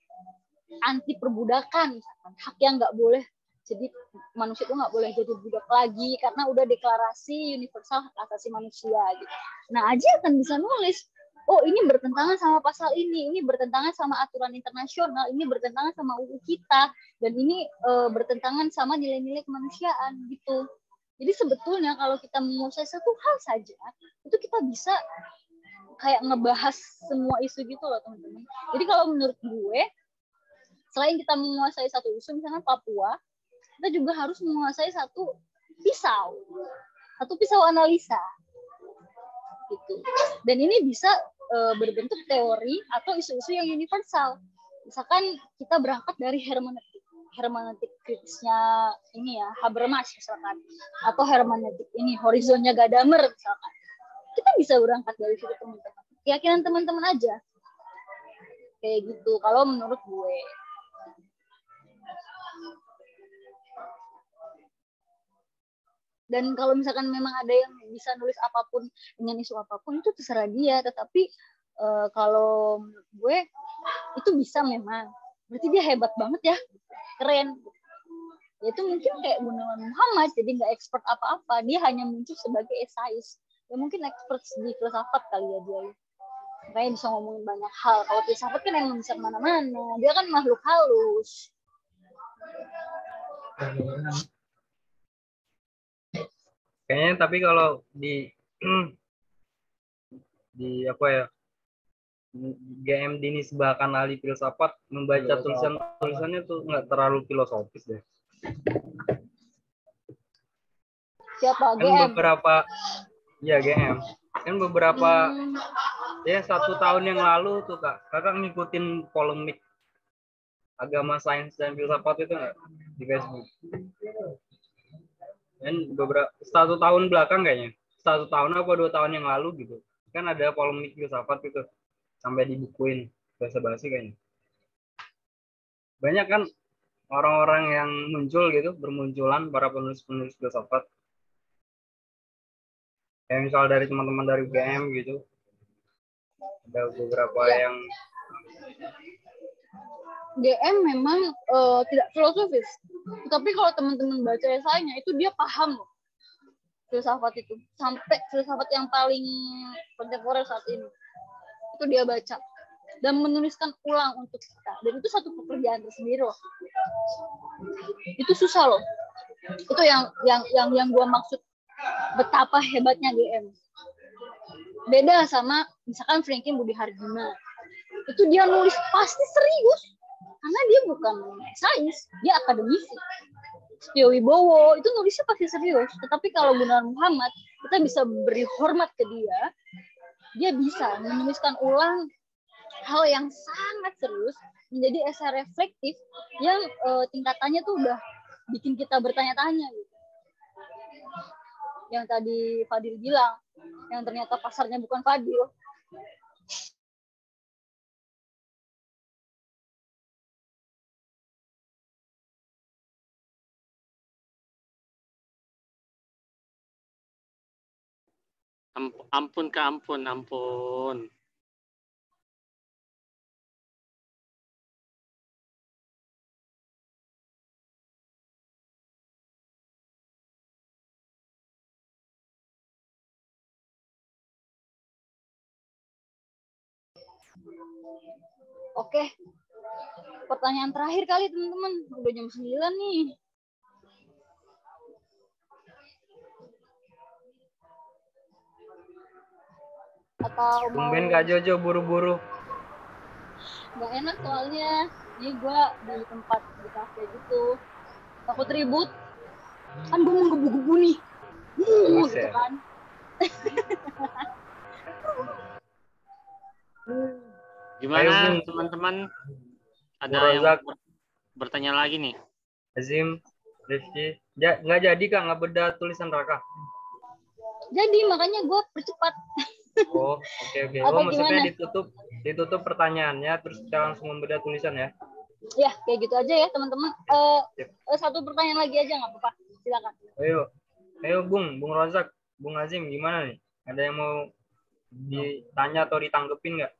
anti perbudakan, misalkan. Hak yang nggak boleh, jadi manusia itu nggak boleh jadi budak lagi, karena udah deklarasi universal hak asasi manusia. Gitu. Nah, Aji akan bisa nulis, oh ini bertentangan sama pasal ini bertentangan sama aturan internasional, ini bertentangan sama UU kita, dan ini bertentangan sama nilai-nilai kemanusiaan, gitu. Jadi sebetulnya kalau kita menguasai satu hal saja, itu kita bisa kayak ngebahas semua isu gitu loh, teman-teman. Jadi kalau menurut gue, selain kita menguasai satu isu, misalnya Papua, kita juga harus menguasai satu pisau analisa. Gitu. Dan ini bisa berbentuk teori atau isu-isu yang universal. Misalkan kita berangkat dari hermeneutik kritisnya ini ya, Habermas misalkan, atau hermeneutik ini horizonnya Gadamer misalkan. Kita bisa berangkat dari situ, teman-teman. Keyakinan teman-teman aja. Kayak gitu kalau menurut gue. Dan kalau misalkan memang ada yang bisa nulis apapun dengan isu apapun, itu terserah dia, tetapi kalau menurut gue itu bisa memang. Berarti dia hebat banget ya. Keren. Ya itu mungkin kayak Gunawan Muhammad, jadi nggak expert apa-apa, dia hanya muncul sebagai esais. Ya mungkin expert di filsafat kali ya dia. Makanya bisa ngomongin banyak hal. Kalau filsafat kan emang bisa kemana-mana, dia kan makhluk halus. Kayaknya tapi kalau di apa ya, GM dinisbahkan ahli filsafat, membaca tulisannya tuh nggak terlalu filosofis deh. Siapa? Kan GM? beberapa, ya GM. Kan beberapa, ya 1 tahun yang lalu tuh kakak ngikutin polemik agama, sains, dan filsafat itu nggak di Facebook? Dan beberapa 1 tahun belakang kayaknya, 1 tahun apa 2 tahun yang lalu gitu, kan ada polemik filsafat itu. Sampai dibukuin basa-basi kayaknya. Banyak kan orang-orang yang muncul gitu, bermunculan para penulis-penulis filsafat. Kayak misal dari teman-teman dari UGM gitu. Ada beberapa yang GM memang tidak filosofis. Tapi kalau teman-teman baca esainya itu dia paham loh filsafat itu. Sampai filsafat yang paling kontemporer saat ini. Itu dia baca dan menuliskan ulang untuk kita, dan itu satu pekerjaan tersendiri loh. Itu susah loh. Itu yang gua maksud betapa hebatnya GM. Beda sama misalkan Franklin Budi Harjuna, itu dia nulis pasti serius karena dia bukan sains, dia akademisi. Setio Wibowo itu nulisnya pasti serius. Tetapi kalau Gunawan Muhammad, kita bisa beri hormat ke dia. Dia bisa menuliskan ulang hal yang sangat serius menjadi esai reflektif yang tingkatannya tuh udah bikin kita bertanya-tanya gitu. Yang tadi Fadil bilang, yang ternyata pasarnya bukan Fadil. Ampun Kak, ampun. Oke, pertanyaan terakhir kali teman-teman, udah jam 9 nih. Atau mau Tumben Kak Jojo buru-buru. nggak enak soalnya ini gue di tempat di kafe gitu, takut ribut kan, gue mau gebu-gebu nih gitu kan. Gimana teman-teman? Ada yang bertanya lagi nih? Azim, Rifki, nggak jadi Kak, nggak beda tulisan Raka. Jadi makanya gue percepat. Oh, oke. Oh, maksudnya ditutup pertanyaannya, terus kita langsung membeda tulisan ya? Ya, kayak gitu aja ya teman-teman. Satu pertanyaan lagi aja nggak apa-apa, silakan. Ayo Bung Rozak, Bung Azim, gimana nih? Ada yang mau ditanya atau ditanggepin nggak?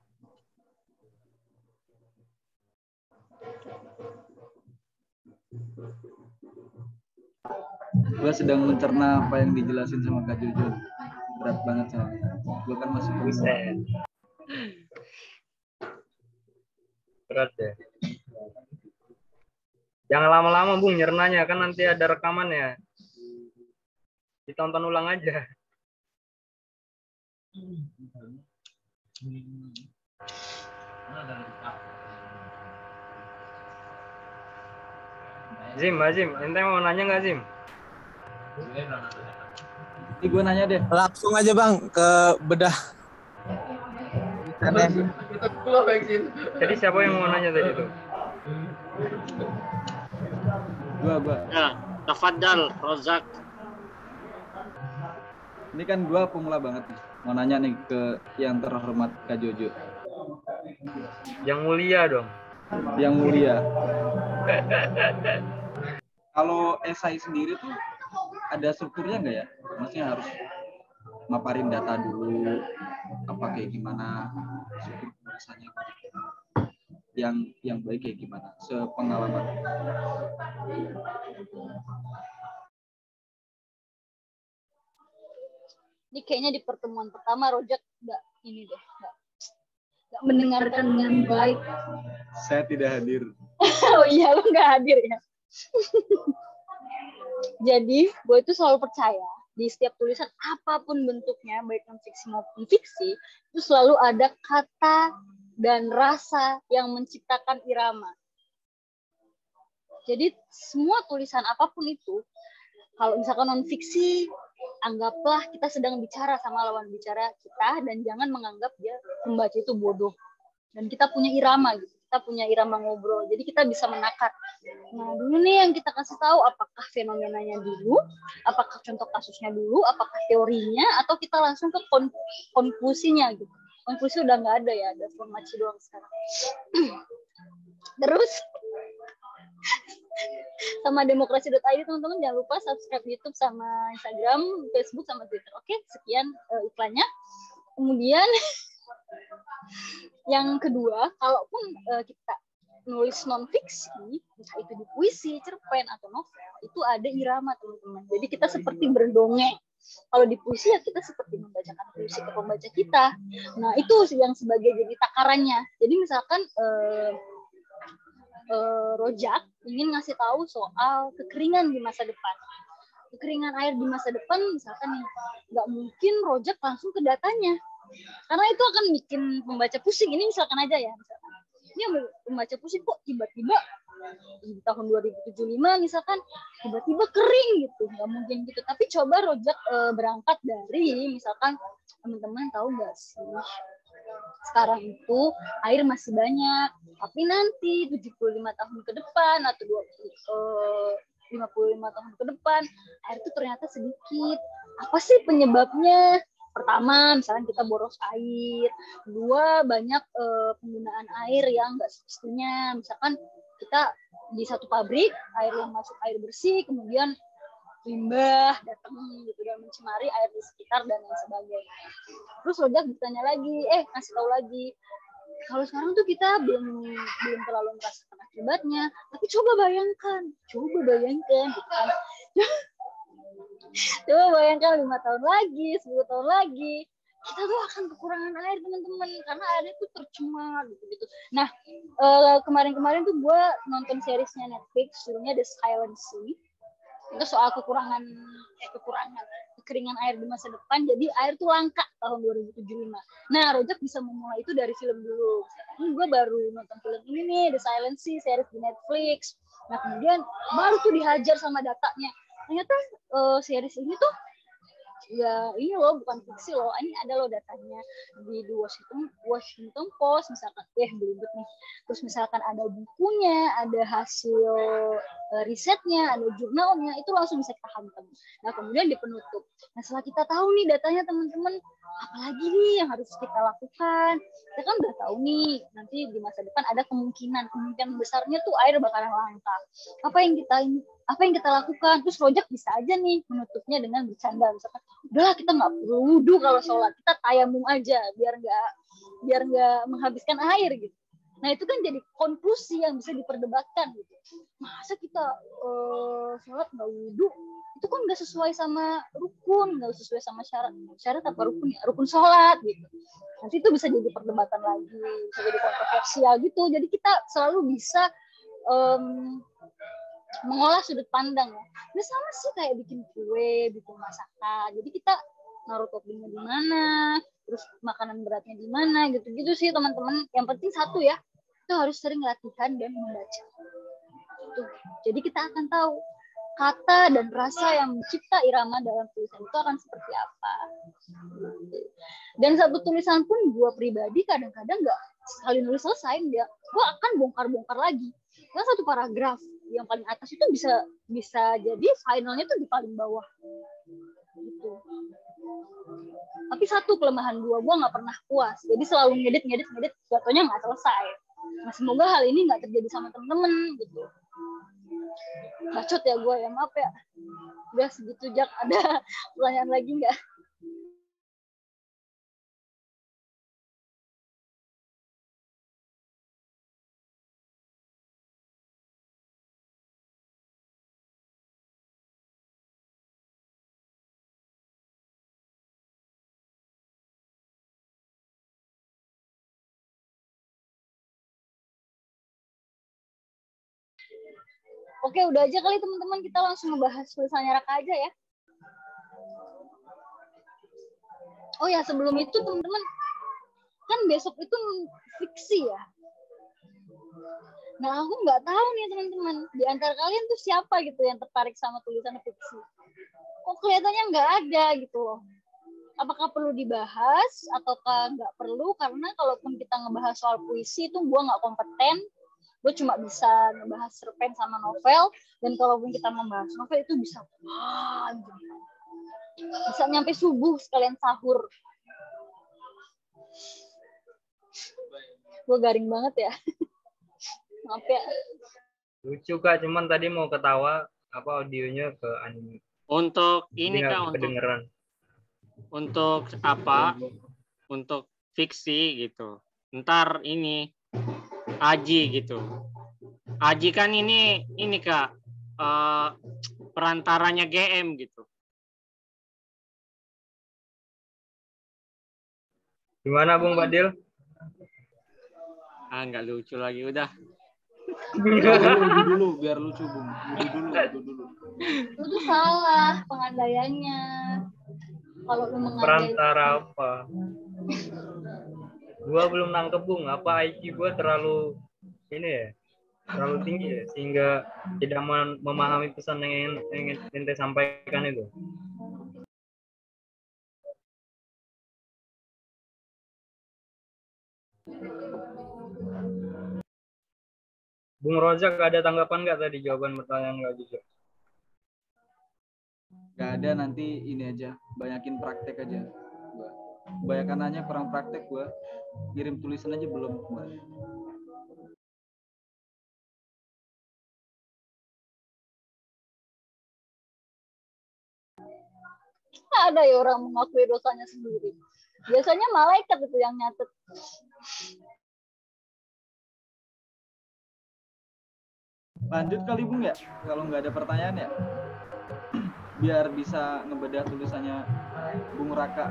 Gue sedang mencerna apa yang dijelasin sama Kak Jojo. Berat banget soalnya. Gue kan masih buset. Berat ya. Jangan lama-lama Bung nyernanya, kan nanti ada rekaman ya. Ditonton ulang aja. Azim, ente mau nanya nggak Azim? Ini gue nanya deh. Langsung aja Bang ke bedah. Jadi siapa yang mau nanya tadi tuh? Gua. Ya, tafadhal Rozak. Ini kan gue pemula banget nih. Mau nanya nih ke yang terhormat Kak Jojo. Yang mulia dong. Yang mulia. Kalau esai sendiri tuh ada strukturnya nggak ya? Maksudnya harus maparin data dulu, apa kayak gimana struktur pembahasannya, yang baik kayak gimana sepengalaman. Ini kayaknya di pertemuan pertama Rojak nggak mendengarkan dengan baik. Saya tidak hadir. Oh iya, lu nggak hadir ya. Jadi gue itu selalu percaya di setiap tulisan apapun bentuknya, baik non fiksi maupun fiksi, itu selalu ada kata dan rasa yang menciptakan irama. Jadi semua tulisan apapun itu, kalau misalkan non fiksi, anggaplah kita sedang bicara sama lawan bicara kita, dan jangan menganggap dia pembaca itu bodoh. Dan kita punya irama gitu. Kita punya irama ngobrol, jadi kita bisa menakar. Nah dulu nih yang kita kasih tahu, apakah fenomenanya dulu, apakah contoh kasusnya dulu, apakah teorinya, atau kita langsung ke konklusinya gitu. Konklusi udah nggak ada ya, ada formasi doang sekarang. Terus sama demokrasi.id teman-teman, jangan lupa subscribe YouTube sama Instagram, Facebook sama Twitter. Oke, sekian iklannya. Kemudian yang kedua, kalaupun kita nulis non-fiksi, entah itu di puisi, cerpen, atau novel, itu ada irama teman-teman. Jadi kita seperti berdongeng. Kalau di puisi ya kita seperti membacakan puisi ke pembaca kita. Nah itu yang sebagai jadi takarannya. Jadi misalkan Rojak ingin ngasih tahu soal kekeringan di masa depan. Kekeringan air di masa depan misalkan nih, nggak mungkin Rojak langsung ke datanya. Karena itu akan bikin pembaca pusing. Ini misalkan aja ya, misalkan ini pembaca pusing kok tiba-tiba di tahun 2075 misalkan tiba-tiba kering gitu, nggak mungkin gitu. Tapi coba Rojak berangkat dari misalkan, teman-teman tahu nggak sih Sekarang itu air masih banyak, tapi nanti 75 tahun ke depan atau 55 tahun ke depan air itu ternyata sedikit. Apa sih penyebabnya? Pertama, misalnya kita boros air. Kedua, banyak penggunaan air yang nggak semestinya. Misalkan kita di satu pabrik, air yang masuk air bersih, kemudian limbah datang gitu dan mencemari air di sekitar dan lain sebagainya. Terus Rojak bertanya lagi, kasih tahu lagi, kalau sekarang tuh kita belum terlalu merasakan akibatnya, tapi coba bayangkan gitu kan. Coba bayangkan 5 tahun lagi, 10 tahun lagi, kita tuh akan kekurangan air teman-teman karena airnya tuh tercemar gitu. Nah, kemarin-kemarin tuh gue nonton seriesnya Netflix, judulnya The Silent Sea. Itu soal kekurangan kekeringan air di masa depan. Jadi air tuh langka tahun 2075. Nah, Rojak bisa memulai itu dari film dulu. Sekarang gue baru nonton film ini nih, The Silent Sea, series di Netflix. Nah, kemudian baru tuh dihajar sama datanya. Ternyata series ini tuh ya ini loh, bukan fiksi loh, ini ada loh datanya di Washington Post misalkan, belibet nih. Terus misalkan ada bukunya, ada hasil risetnya, ada jurnalnya, itu langsung bisa kita hantam. Nah, kemudian di penutup. Nah, setelah kita tahu nih datanya teman-teman, apalagi nih yang harus kita lakukan? Kita kan udah tahu nih, nanti di masa depan ada kemungkinan besarnya tuh air bakalan langka. Apa yang kita lakukan? Terus Rojak bisa aja nih menutupnya dengan bercanda, misalkan, udahlah kita nggak perlu wudhu kalau sholat, kita tayamum aja biar nggak menghabiskan air gitu. Nah, itu kan jadi konklusi yang bisa diperdebatkan gitu. Masa kita sholat nggak wudhu? Itu kan nggak sesuai sama rukun, nggak sesuai sama syarat apa rukun ya? Rukun sholat gitu. Nanti itu bisa jadi perdebatan lagi, bisa jadi kontroversial gitu. Jadi kita selalu bisa mengolah sudut pandang ya. Ini sama sih kayak bikin kue, bikin masakan. Jadi kita naruh toppingnya di mana, terus makanan beratnya di mana, gitu-gitu sih teman-teman. Yang penting satu ya, itu harus sering latihan dan membaca. Gitu. Jadi kita akan tahu kata dan rasa yang mencipta irama dalam tulisan itu akan seperti apa. Dan satu tulisan pun gue pribadi kadang-kadang nggak sekali nulis selesai, gue akan bongkar-bongkar lagi. Yang satu paragraf yang paling atas itu bisa jadi finalnya tuh di paling bawah gitu. Tapi satu kelemahan gue nggak pernah puas, jadi selalu ngedit jatuhnya nggak selesai. Nah, semoga hal ini nggak terjadi sama temen-temen gitu. Bacot ya gue ya, maaf ya. Udah segitu, Jak. Ada pertanyaan lagi nggak? Oke, udah aja kali teman-teman, kita langsung ngebahas tulisannya Raka aja ya. Oh ya, sebelum itu teman-teman, kan besok itu fiksi ya. Nah, aku nggak tahu nih teman-teman, di antara kalian tuh siapa gitu yang tertarik sama tulisan fiksi? Kok kelihatannya nggak ada gitu loh. Apakah perlu dibahas ataukah nggak perlu? Karena kalaupun kita ngebahas soal puisi itu gue nggak kompeten. Gue cuma bisa ngebahas cerpen sama novel, dan kalaupun kita membahas novel itu bisa nyampe subuh sekalian sahur. Gue garing banget ya. Maaf ya. Lucu Kak, cuman tadi mau ketawa audionya ke anime. Untuk ini Kak, untuk apa? Untuk fiksi gitu. Ntar ini Aji gitu. Aji kan ini Kak, perantaranya GM gitu. Gimana Bung Badil? Nggak lucu lagi, udah. Udah dulu biar lucu Bung. Udah dulu. Itu salah pengandaiannya. Kalau lu mengandai perantara apa? Gua belum nangkep Bung, apa IQ gua terlalu terlalu tinggi ya, sehingga tidak memahami pesan yang ingin ente sampaikan itu. Bung Rozak ada tanggapan nggak tadi jawaban pertanyaan nggak jujur? Gak ada, nanti ini aja, banyakin praktek aja. Kebanyakan nanya kurang praktek gua. Kirim tulisan aja belum kemarin. Ada ya orang mengakui dosanya sendiri. Biasanya malaikat itu yang nyatet. Lanjut kali Bung ya, kalau nggak ada pertanyaan ya. Biar bisa ngebedah tulisannya Bung Raka.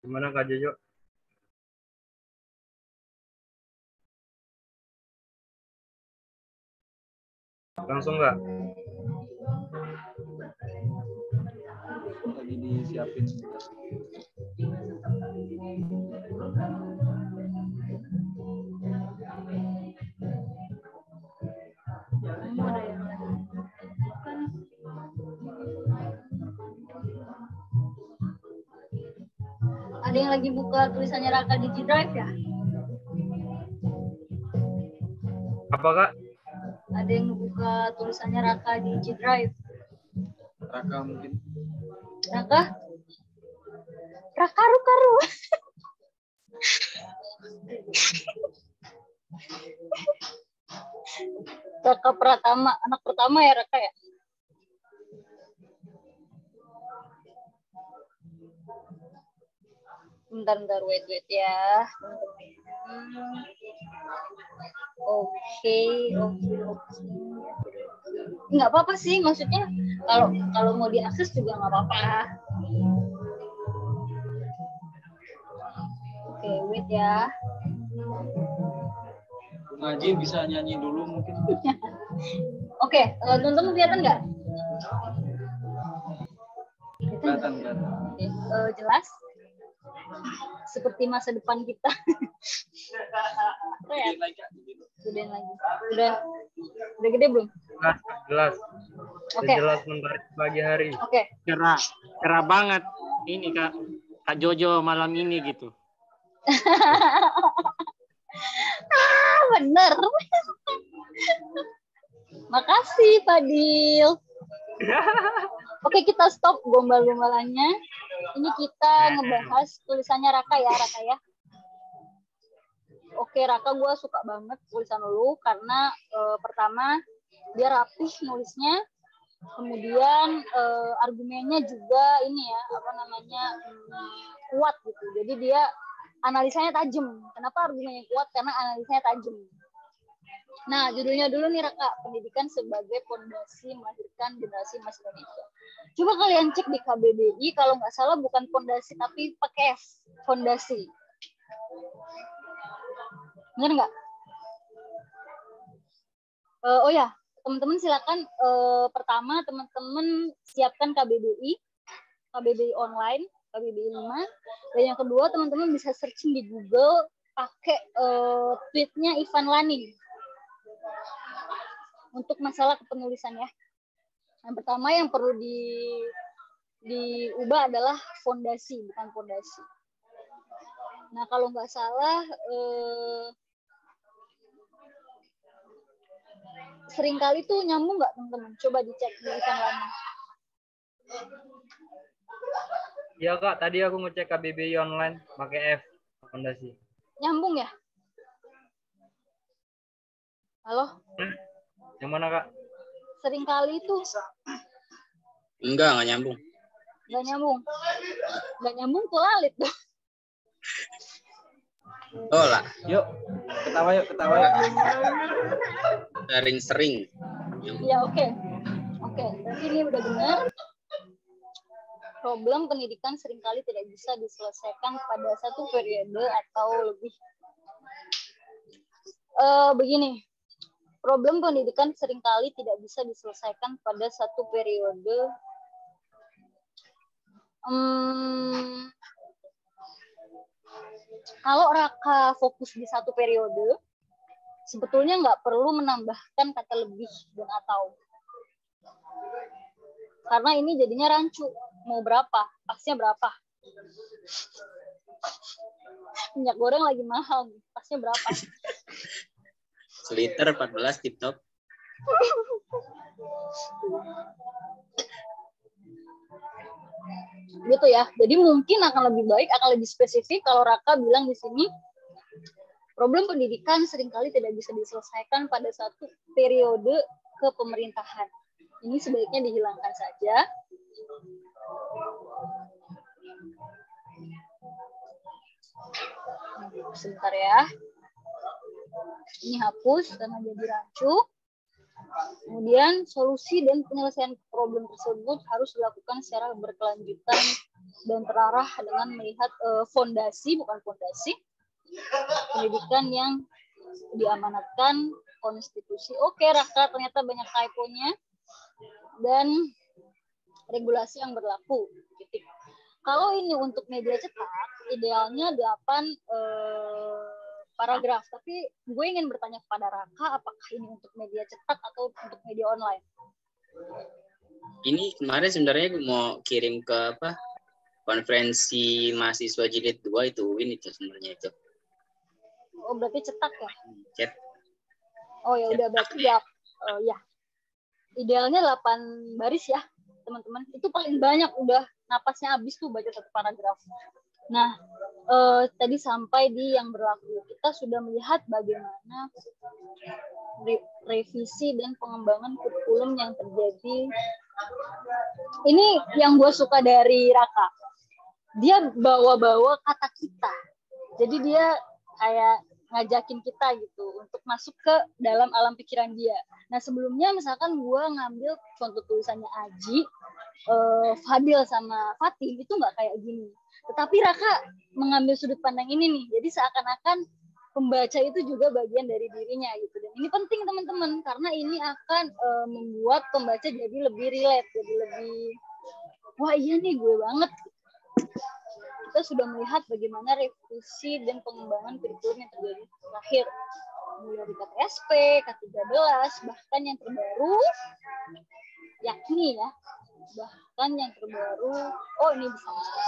Gimana Kak Jojo? Langsung nggak? Lagi disiapin. Ada yang lagi buka tulisannya Raka di G Drive ya? Apa Kak? Ada yang buka tulisannya Raka di G Drive. Raka mungkin. Raka? Raka Rukaru. Raka Pratama, anak pertama ya Raka ya? Bentar, wait ya. Oke. Nggak apa-apa sih, maksudnya kalau mau diakses juga nggak apa-apa. Oke, wait ya. Bung Haji bisa nyanyi dulu mungkin. Oke, teman-teman kelihatan nggak? Kelihatan. Oke, jelas. Seperti masa depan kita. Gedein lagi. Udah gede belum? Jelas. Oke. Jelas menarik pagi hari. Oke. Cerah banget ini Kak Jojo malam ini gitu. Bener. Makasih Fadil. Oke, kita stop gombal-gombalannya. Ini kita ngebahas tulisannya Raka ya. Oke, Raka, gue suka banget tulisan lu karena pertama dia rapih nulisnya, kemudian argumennya juga ini ya kuat gitu. Jadi dia analisanya tajam. Kenapa argumennya kuat? Karena analisanya tajam. Nah, judulnya dulu nih Raka, pendidikan sebagai fondasi melahirkan generasi emas Indonesia. Coba kalian cek di KBBI, kalau nggak salah bukan fondasi tapi pakai S, fondasi. Bener nggak? Oh ya, teman-teman silakan pertama teman-teman siapkan KBBI online, KBBI 5. Dan yang kedua teman-teman bisa searching di Google pakai tweetnya Ivan Laning untuk masalah kepenulisan ya. Yang pertama yang perlu diubah adalah fondasi, bukan fondasi. Nah, kalau nggak salah seringkali tuh nyambung nggak teman-teman? Coba dicek di Ivan Laning. Iya Kak, tadi aku ngecek KBBI online pakai F fondasi. Nyambung ya? Halo? Yang mana Kak? Seringkali itu Enggak nyambung. Nggak nyambung kulalit dong. Oh lah, Yuk, ketawa yuk. sering-sering. Ya oke. Berarti ini udah benar. Problem pendidikan seringkali tidak bisa diselesaikan pada satu periode atau lebih. Begini. Problem pendidikan seringkali tidak bisa diselesaikan pada satu periode. Kalau Raka fokus di satu periode, sebetulnya nggak perlu menambahkan kata lebih dan atau. Karena ini jadinya rancu. Mau berapa? Pasnya berapa? Minyak goreng lagi mahal. Pasnya berapa? Seliter 14 TikTok. Gitu ya. Jadi mungkin akan lebih baik, akan lebih spesifik kalau Raka bilang di sini problem pendidikan seringkali tidak bisa diselesaikan pada satu periode kepemerintahan. Ini sebaiknya dihilangkan saja. Sebentar ya. Ini hapus karena jadi rancu. Kemudian solusi dan penyelesaian problem tersebut harus dilakukan secara berkelanjutan dan terarah dengan melihat fondasi, bukan fondasi, pendidikan yang diamanatkan konstitusi. Oke, Raka, ternyata banyak typo-nya dan regulasi yang berlaku. Titik. Kalau ini untuk media cetak, idealnya 8 paragraf. Tapi gue ingin bertanya kepada Raka, apakah ini untuk media cetak atau untuk media online? Ini kemarin sebenarnya gue mau kirim ke konferensi mahasiswa jilid 2 itu UIN itu sebenarnya itu. Oh, berarti cetak ya? Chat. Oh ya udah, berarti ya. Ya. Idealnya 8 baris ya, teman-teman. Itu paling banyak, udah napasnya habis tuh baca satu paragraf. Nah, tadi sampai di yang berlaku. Kita sudah melihat bagaimana revisi dan pengembangan kurikulum yang terjadi. Ini yang gue suka dari Raka. Dia bawa-bawa kata kita. Jadi dia kayak ngajakin kita gitu untuk masuk ke dalam alam pikiran dia. Nah, sebelumnya misalkan gue ngambil contoh tulisannya Aji, Fadil sama Fatim itu nggak kayak gini. Tetapi Raka mengambil sudut pandang ini nih. Jadi seakan-akan pembaca itu juga bagian dari dirinya gitu. Dan ini penting teman-teman karena ini akan membuat pembaca jadi lebih relate, jadi lebih wah iya nih gue banget. Kita sudah melihat bagaimana revisi dan pengembangan kurikulum yang terjadi terakhir. Mulai dari KTSP, K13, bahkan yang terbaru yakni ya, bahkan yang terbaru, oh ini bisa masuk.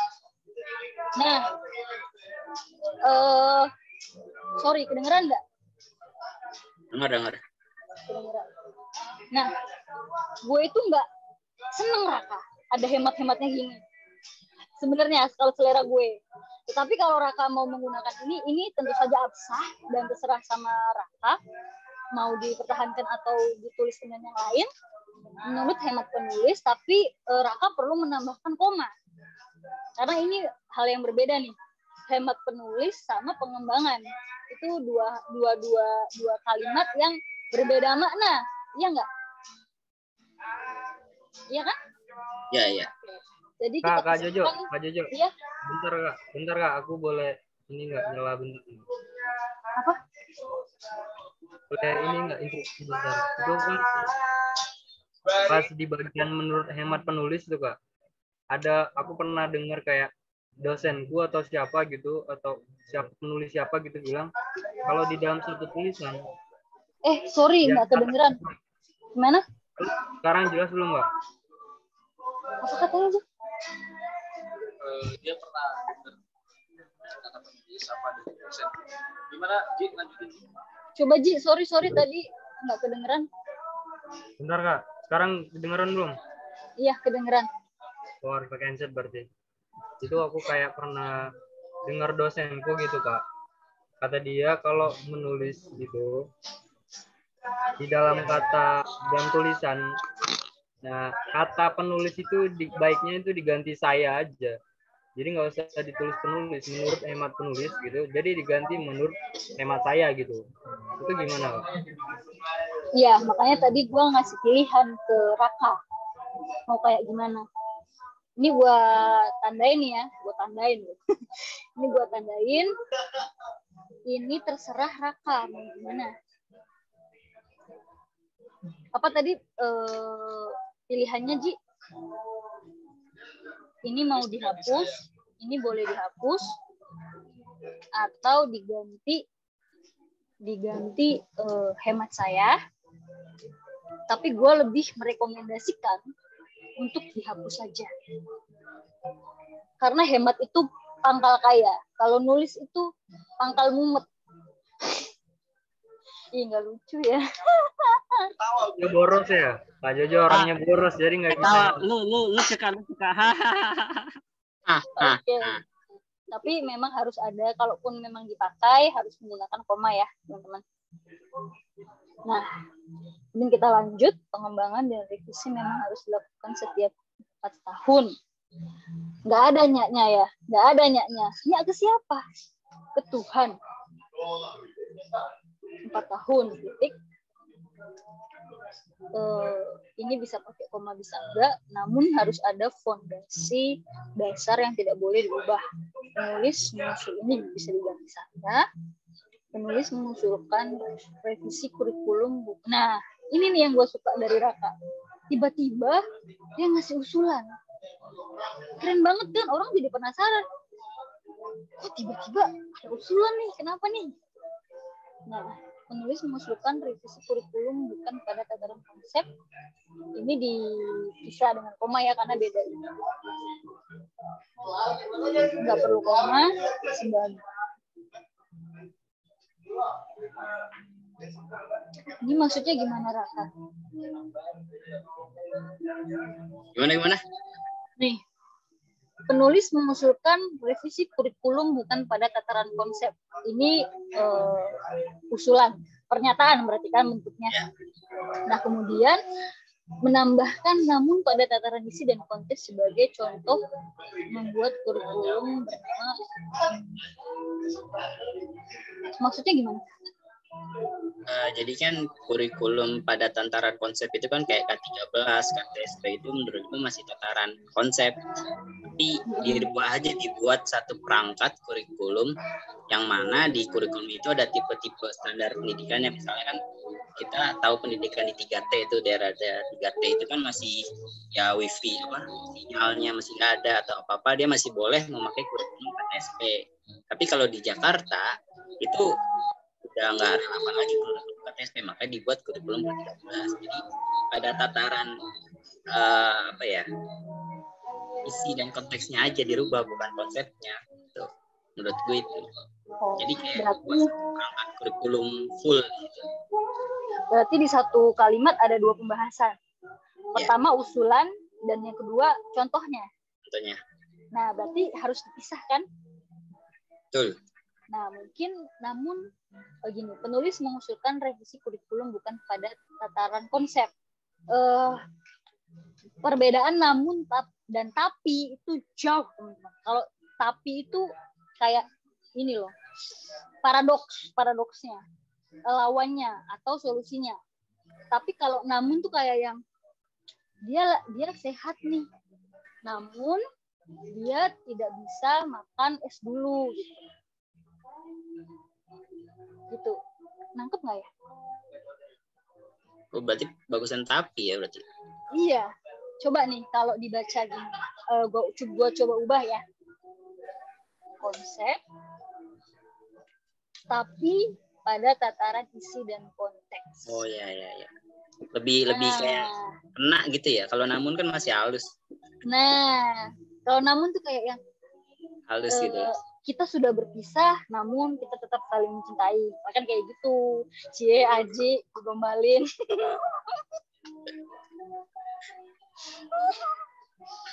Nah, sorry, kedengeran nggak? Dengar. Kedengeran. Nah, gue itu nggak seneng Raka, ada hemat-hematnya gini. Sebenarnya kalau selera gue. Tetapi kalau Raka mau menggunakan ini tentu saja absah dan terserah sama Raka. Mau dipertahankan atau ditulis dengan yang lain. Menurut hemat penulis, tapi Raka perlu menambahkan koma. Karena ini hal yang berbeda nih. Hemat penulis sama pengembangan. Itu dua kalimat yang berbeda makna. Iya nggak? Iya kan? Iya. Jadi Kak Jojo. Iya. Bentar Kak, aku boleh ini nggak nyela bentar. Apa? Boleh ini nggak interupsi bentar. Itu kan pas di bagian menurut hemat penulis tuh Kak. Aku pernah dengar kayak dosenku atau siapa gitu atau penulis siapa gitu bilang kalau di dalam satu tulisan. Sorry nggak kedengeran. Gimana? Sekarang jelas belum Mbak? Apa katanya Ji? Dia pernah kata penulis apa dari dosen. Gimana Ji, lanjutin? Coba Ji, sorry tadi nggak kedengeran. Bentar Kak, sekarang kedengeran belum? Iya kedengeran. Keluar pakai handset berarti. Itu aku kayak pernah dengar dosenku gitu Kak. Kata dia kalau menulis gitu di dalam kata dan tulisan, nah kata penulis itu baiknya itu diganti saya aja. Jadi nggak usah ditulis penulis menurut hemat penulis gitu. Jadi diganti menurut hemat saya gitu. Itu gimana Kak? Iya, makanya tadi gue ngasih pilihan ke Raka. Mau kayak gimana? Ini gue tandain nih ya, Ini gue tandain. Ini terserah Raka mau gimana. Apa tadi pilihannya Ji? Ini mau dihapus, ini boleh dihapus, atau diganti hemat saya, tapi gue lebih merekomendasikan untuk dihapus saja. Karena hemat itu pangkal kaya, kalau nulis itu pangkal mumet. Ih, nggak lucu ya. Ya boros ya. Pak Jojo orangnya boros, jadi nggak bisa. Lu suka. Oke. Tapi memang harus ada, kalaupun memang dipakai harus menggunakan koma ya, teman-teman. Nah, ini kita lanjut. Pengembangan dan revisi memang harus dilakukan setiap 4 tahun. Nggak ada nyaknya ya, nggak ada nyaknya. Nyak ke siapa? Ke Tuhan. 4 tahun, titik. Ini bisa pakai koma bisa enggak, namun harus ada fondasi dasar yang tidak boleh diubah. Penulis mengusul ini bisa diganti saja. Penulis mengusulkan revisi kurikulum. Nah, ini nih yang gue suka dari Raka. Tiba-tiba dia ngasih usulan. Keren banget kan, orang jadi penasaran. Kok tiba-tiba ada usulan nih, kenapa nih? Nah, penulis mengusulkan revisi kurikulum bukan pada tataran konsep. Ini dipisah dengan koma ya, karena beda ini. Nggak perlu koma sebagai. Ini maksudnya gimana, Raka? Gimana? Nih, penulis mengusulkan revisi kurikulum bukan pada tataran konsep. Ini usulan, pernyataan berarti kan bentuknya. Nah, kemudian menambahkan namun pada tataran isi dan konteks sebagai contoh membuat kurikulum bernama. Maksudnya gimana? Jadi kan kurikulum pada tataran konsep itu kan kayak K13, KTSP itu menurutku masih tataran konsep. Tapi dibuat satu perangkat kurikulum yang mana di kurikulum itu ada tipe-tipe standar pendidikan yang misalnya kan kita tahu pendidikan di 3T itu daerah 3T itu kan masih ya wifi sinyalnya masih nggak ada atau apa-apa dia masih boleh memakai kurikulum KTSP. Tapi kalau di Jakarta itu udah nggak relevan lagi kurikulum KTSP, makanya dibuat kurikulum K13. Jadi pada tataran isi dan konteksnya aja dirubah, bukan konsepnya. Tuh, menurut gue itu. Jadi kayak buat perangkat kurikulum full. Gitu. Berarti di satu kalimat ada 2 pembahasan. Pertama usulan dan yang kedua contohnya. Contohnya. Nah, berarti harus dipisahkan. Betul. Nah, namun begini, penulis mengusulkan revisi kurikulum bukan pada tataran konsep. Perbedaan namun dan tapi itu jauh, teman-teman. Kalau tapi itu kayak ini loh, paradoksnya, lawannya atau solusinya. Tapi kalau namun tuh kayak yang dia sehat nih, namun dia tidak bisa makan es dulu gitu. Nangkep nggak ya? Oh, berarti bagusan tapi ya berarti. Iya. Coba nih kalau dibaca gini, gue coba ubah ya. Konsep, tapi pada tataran isi dan konteks. Oh ya. Lebih kayak kena gitu ya. Kalau namun kan masih halus. Nah, kalau namun tuh kayak yang halus gitu. Kita sudah berpisah, namun kita tetap saling mencintai. Bahkan kayak gitu. Cie, Aji, digombalin.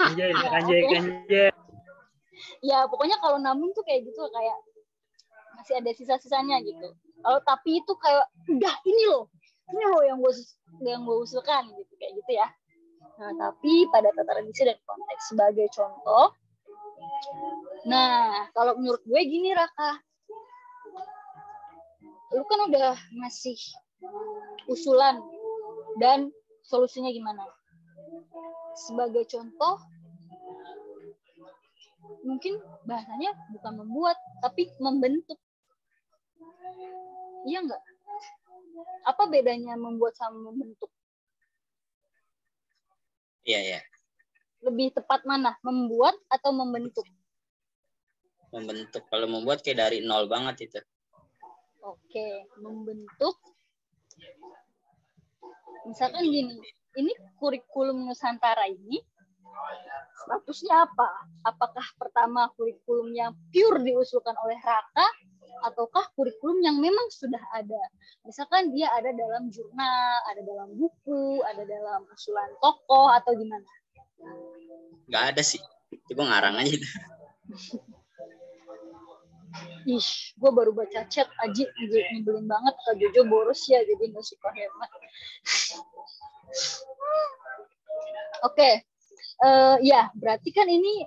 Anjay. Ya, pokoknya kalau namun tuh kayak gitu, kayak masih ada sisa-sisanya gitu. Kalau tapi itu kayak, udah ini loh yang gue usulkan gitu, kayak gitu ya. Nah, tapi pada tataran isi dan konteks sebagai contoh. Nah, kalau menurut gue gini, Raka. Lu kan udah ngasih usulan dan solusinya gimana. Sebagai contoh, mungkin bahasanya bukan membuat, tapi membentuk. Iya nggak? Apa bedanya membuat sama membentuk? Iya. Lebih tepat mana? Membuat atau membentuk? Membentuk. Kalau membuat kayak dari nol banget itu. Oke, membentuk. Misalkan gini, ini kurikulum Nusantara ini statusnya apa? Apakah pertama kurikulum yang pure diusulkan oleh Raka, ataukah kurikulum yang memang sudah ada? Misalkan dia ada dalam jurnal, ada dalam buku, ada dalam usulan tokoh, atau gimana? Nggak ada sih. Itu gue ngarang aja. Ih, gue baru baca chat Aji, nyebelin banget. Kak Jojo boros ya, jadi nggak suka hemat. Oke. Ya, berarti kan ini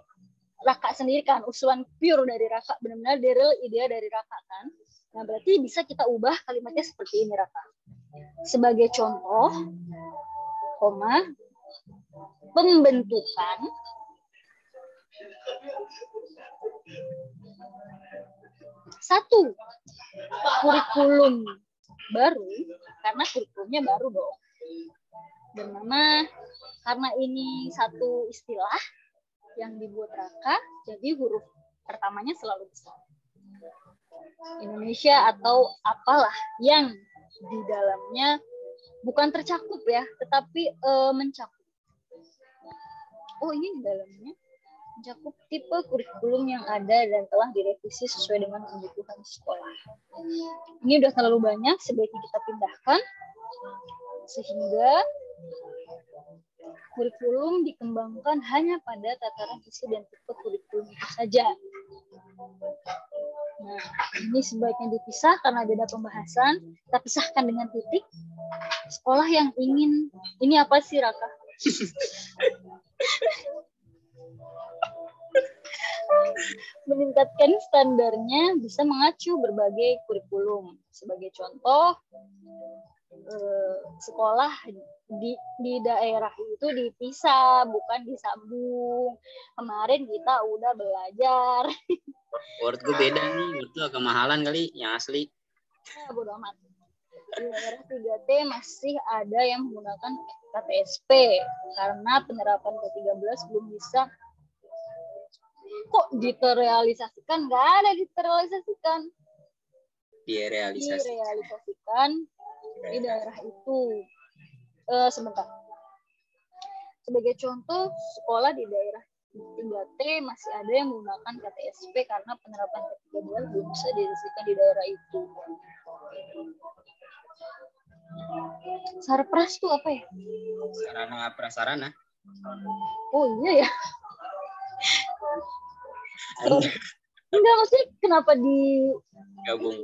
Raka sendiri kan, usulan pure dari Raka, benar-benar real ide dari Raka kan. Nah, berarti bisa kita ubah kalimatnya seperti ini, Raka. Sebagai contoh, koma, pembentukan satu kurikulum baru, karena kurikulumnya baru dong. Bernama, karena ini satu istilah yang dibuat Raka, jadi huruf pertamanya selalu besar. Indonesia atau apalah yang di dalamnya bukan tercakup ya, tetapi mencakup. Oh, ini di dalamnya mencakup tipe kurikulum yang ada dan telah direvisi sesuai dengan kebutuhan sekolah. Ini udah terlalu banyak, sebaiknya kita pindahkan sehingga kurikulum dikembangkan hanya pada tataran isi dan tipe kurikulum itu saja. Nah, ini sebaiknya dipisah karena beda pembahasan. Kita pisahkan dengan titik. Sekolah yang ingin, ini apa sih Raka? Meningkatkan standarnya bisa mengacu berbagai kurikulum. Sebagai contoh, sekolah di daerah itu dipisah, bukan disambung. Kemarin kita udah belajar. Word gue beda nih, word tuh agak mahalan kali, yang asli. Bodo amat. Di daerah 3T masih ada yang menggunakan KTSP karena penerapan ke-13 belum bisa. Kok diterrealisasikan? Nggak ada diterrealisasikan. Direalisasikan di daerah itu. Sebentar. Sebagai contoh, sekolah di daerah 3T masih ada yang menggunakan KTSP karena penerapan ke-13 belum bisa direalisasikan di daerah itu. Sarpras tuh apa ya? Sarana prasarana. Oh iya ya. Enggak, maksudnya kenapa gabung?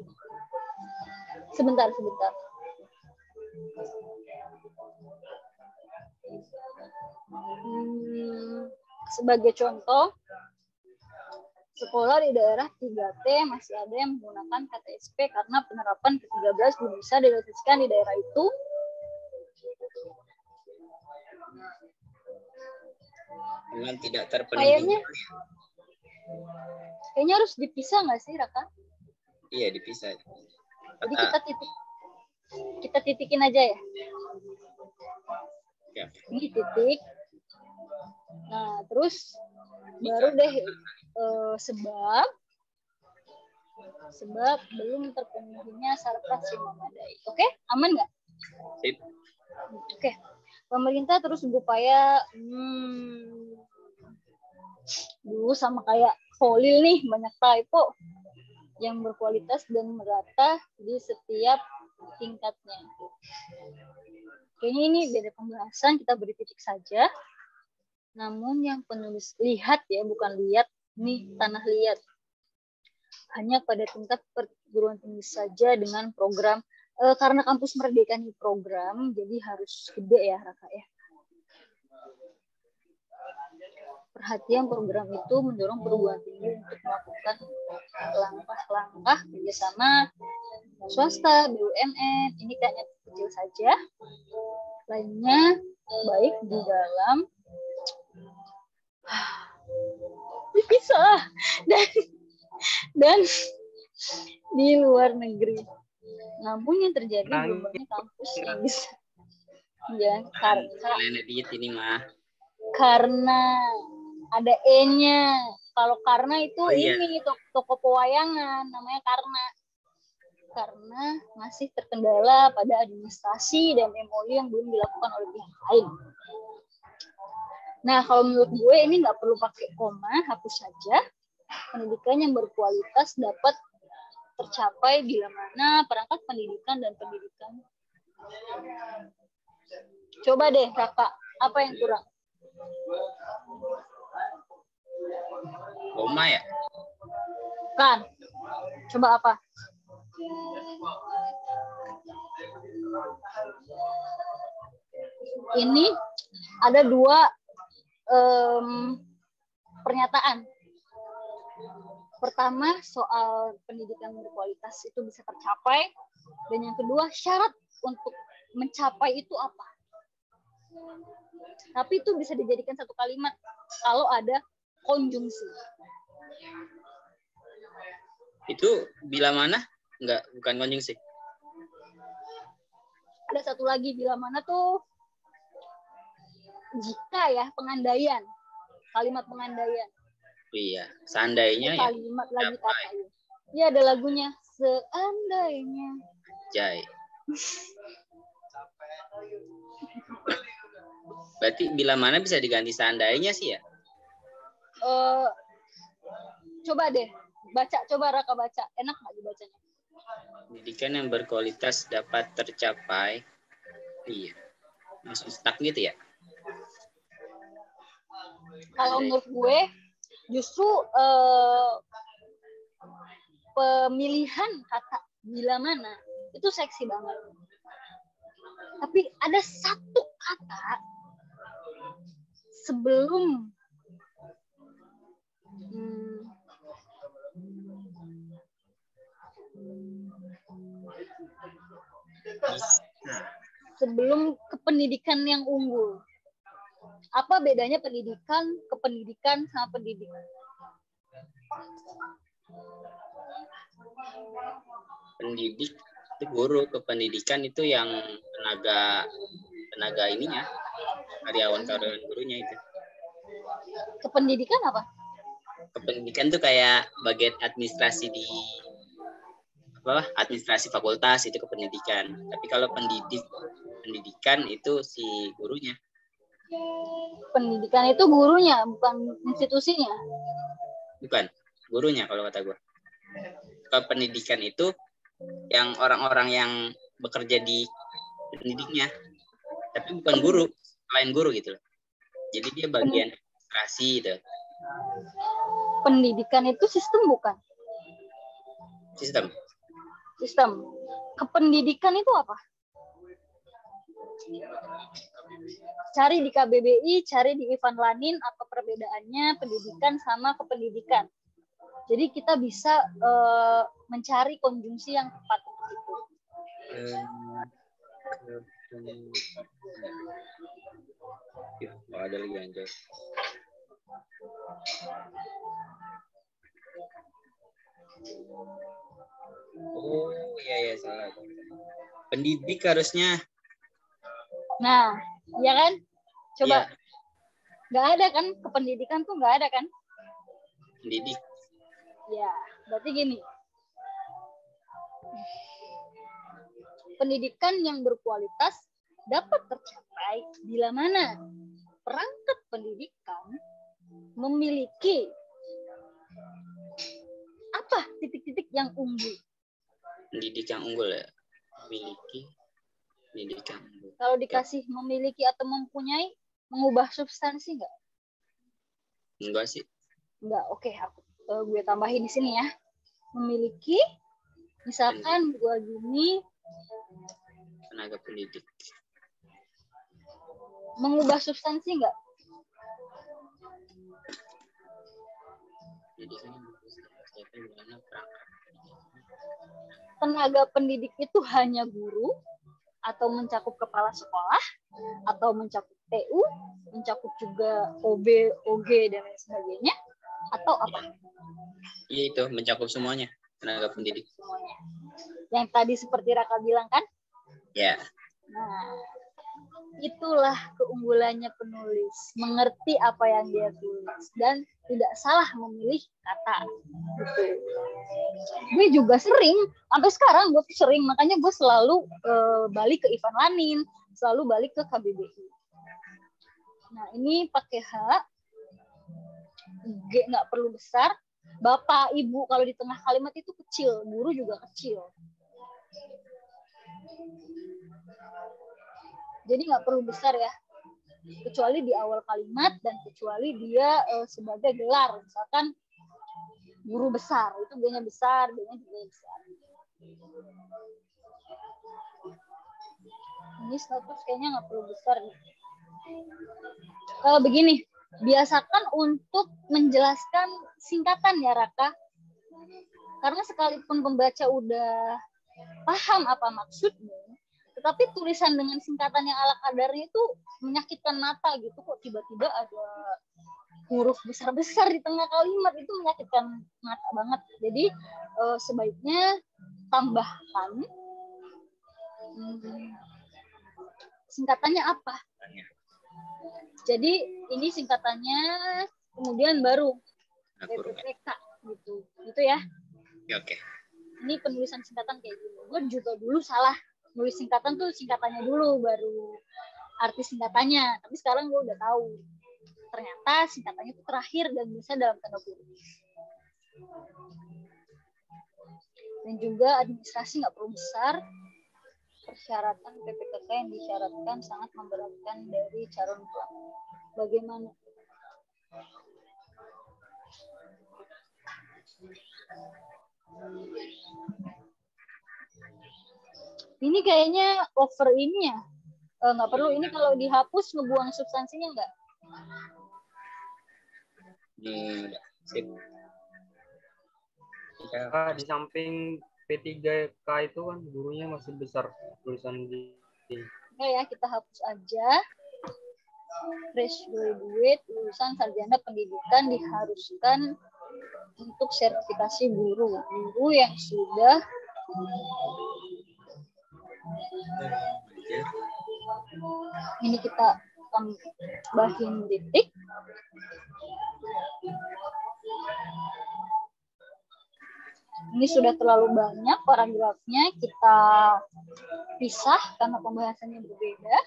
Sebentar. Sebagai contoh, sekolah di daerah 3T masih ada yang menggunakan KTSP karena penerapan ke-13 belum bisa direalisasikan di daerah itu. Dengan tidak terpenuhi. Kayaknya harus dipisah nggak sih, Raka? Iya, dipisah. Jadi kita titikin aja ya. Ya. Ini titik. Nah, terus baru deh sebab belum terpenuhinya Sarpras yang memadai. Oke, aman nggak? Sip. Oke. Pemerintah terus berupaya dulu sama kayak Holil nih, banyak typo yang berkualitas dan merata di setiap tingkatnya. Kayaknya ini beda pembahasan, kita beri titik saja. Namun yang penulis lihat ya, bukan lihat, ini tanah liat. Hanya pada tingkat perguruan tinggi saja dengan program, karena kampus Merdeka ini program, jadi harus gede ya Raka ya. Perhatian program itu mendorong perguruan tinggi untuk melakukan langkah-langkah kerjasama swasta, BUMN, ini kayaknya kecil saja. Lainnya baik di dalam dipisah dan di luar negeri. Namun yang terjadi belum banyak kampus yang bisa ya karena ini mah karena ada E-nya. Kalau Karna itu Oh, iya. ini toko pewayangan namanya Karna. Karena masih terkendala pada administrasi dan MOU yang belum dilakukan oleh pihak lain. Nah, kalau menurut gue ini nggak perlu pakai koma, hapus saja. Pendidikan yang berkualitas dapat tercapai bila mana perangkat pendidikan dan pendidikan. Coba deh kakak, apa yang kurang? Koma ya? Kan, coba apa? Ini ada dua pernyataan. Pertama, soal pendidikan berkualitas itu bisa tercapai. Dan yang kedua, syarat untuk mencapai itu apa? Tapi itu bisa dijadikan satu kalimat kalau ada konjungsi. Itu bila mana? Enggak, bukan konjungsi. Ada satu lagi, bila mana tuh jika ya, pengandaian. Kalimat pengandaian. Iya, seandainya ya. Kalimat lagi kata. Iya, ada lagunya. Seandainya. Jai. Berarti bila mana bisa diganti seandainya sih ya? Coba deh, coba Raka baca. Enak nggak dibacanya? Pendidikan yang berkualitas dapat tercapai. Iya. Langsung stuck gitu ya? Kalau menurut gue, justru pemilihan kata bila mana itu seksi banget. Tapi ada satu kata sebelum sebelum kependidikan yang unggul. Apa bedanya pendidikan, kependidikan sama pendidikan? Pendidik itu guru, kependidikan itu yang tenaga ininya, karyawan gurunya itu. Kependidikan apa? Kependidikan tuh kayak bagian administrasi di administrasi fakultas, itu kependidikan. Tapi kalau pendidikan itu si gurunya. Pendidikan itu gurunya, bukan institusinya. Bukan, gurunya kalau kata gue. Kalau pendidikan itu yang orang-orang yang bekerja di pendidiknya, tapi bukan guru, selain guru gitu loh. Jadi dia bagian administrasi gitu. Pendidikan itu sistem bukan? Sistem. Kependidikan itu apa? Cari di KBBI, cari di Ivan Lanin apa perbedaannya pendidikan sama kependidikan. Jadi kita bisa mencari konjungsi yang tepat untuk itu. Ada lagi anjay. Oh iya salah. Pendidik harusnya. Nah, ya kan? Coba. Ya. Nggak ada kan? Kependidikan tuh nggak ada kan? Pendidik. Ya, berarti gini. Pendidikan yang berkualitas dapat tercapai bila mana perangkat pendidikan memiliki apa titik-titik yang unggul. Pendidikan unggul ya. Memiliki pendidikan unggul. Kalau dikasih memiliki atau mempunyai, mengubah substansi nggak? Enggak sih. Enggak, oke. Gue tambahin di sini ya. Memiliki, misalkan gue gini. Tenaga pendidik. Mengubah substansi nggak? Tenaga pendidik itu hanya guru, atau mencakup kepala sekolah, atau mencakup TU, mencakup juga OB, OG, dan lain sebagainya, atau apa? Iya itu, mencakup semuanya, tenaga pendidik. Semuanya. Yang tadi seperti Raka bilang kan? Ya. Nah, Itulah keunggulannya penulis, mengerti apa yang dia tulis dan tidak salah memilih kata. Gitu. Gue juga sering, sampai sekarang gue sering, makanya gue selalu balik ke Ivan Lanin, selalu balik ke KBBI. Nah ini pakai H, G nggak perlu besar, bapak, ibu kalau di tengah kalimat itu kecil, guru juga kecil. Jadi nggak perlu besar ya, kecuali di awal kalimat dan kecuali dia sebagai gelar, misalkan guru besar, itu G-nya besar, B-nya juga besar. Ini status kayaknya nggak perlu besar. Kalau begini, biasakan untuk menjelaskan singkatan ya Raka, karena sekalipun pembaca udah paham apa maksudnya, tetapi tulisan dengan singkatan yang ala kadarnya itu menyakitkan mata gitu, kok tiba-tiba ada huruf besar-besar di tengah kalimat, itu menyakitkan mata banget. Jadi sebaiknya tambahkan singkatannya apa. Jadi ini singkatannya, kemudian baru PPPK gitu, gitu ya. Oke. Ini penulisan singkatan kayak gini. Gue juga dulu salah. Nulis singkatan tuh singkatannya dulu, baru arti singkatannya. Tapi sekarang gue udah tahu. Ternyata singkatannya itu terakhir dan bisa dalam tanda kutip. Dan juga administrasi nggak perlu besar. Persyaratan PPKK yang disyaratkan sangat memberatkan dari calon pelaku. Bagaimana? Ini kayaknya over ini ya, nggak perlu. Ini kalau dihapus ngebuang substansinya nggak? Sip. Ya, di samping P3K itu kan gurunya masih besar tulisan di. Oke ya, kita hapus aja. Fresh graduate, lulusan sarjana pendidikan diharuskan untuk sertifikasi guru. Guru yang sudah ini kita tambahin titik. Ini sudah terlalu banyak paragrafnya, kita pisah karena pembahasannya berbeda.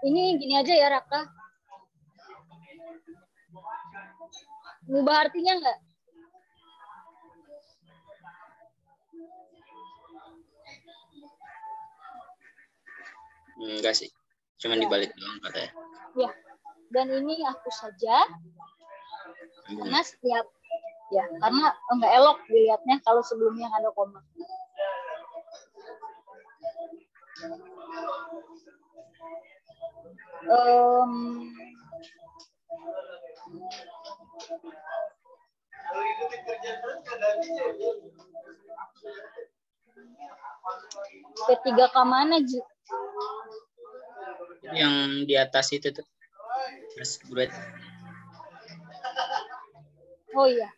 Ini gini aja ya Raka. Ngubah artinya nggak? Enggak sih, cuma dibalik doang katanya. Ya, dan ini aku saja. Karena setiap ya, karena enggak elok dilihatnya kalau sebelumnya ada koma. P3K mana, Ji? Yang di atas itu tuh. Terus Oh iya.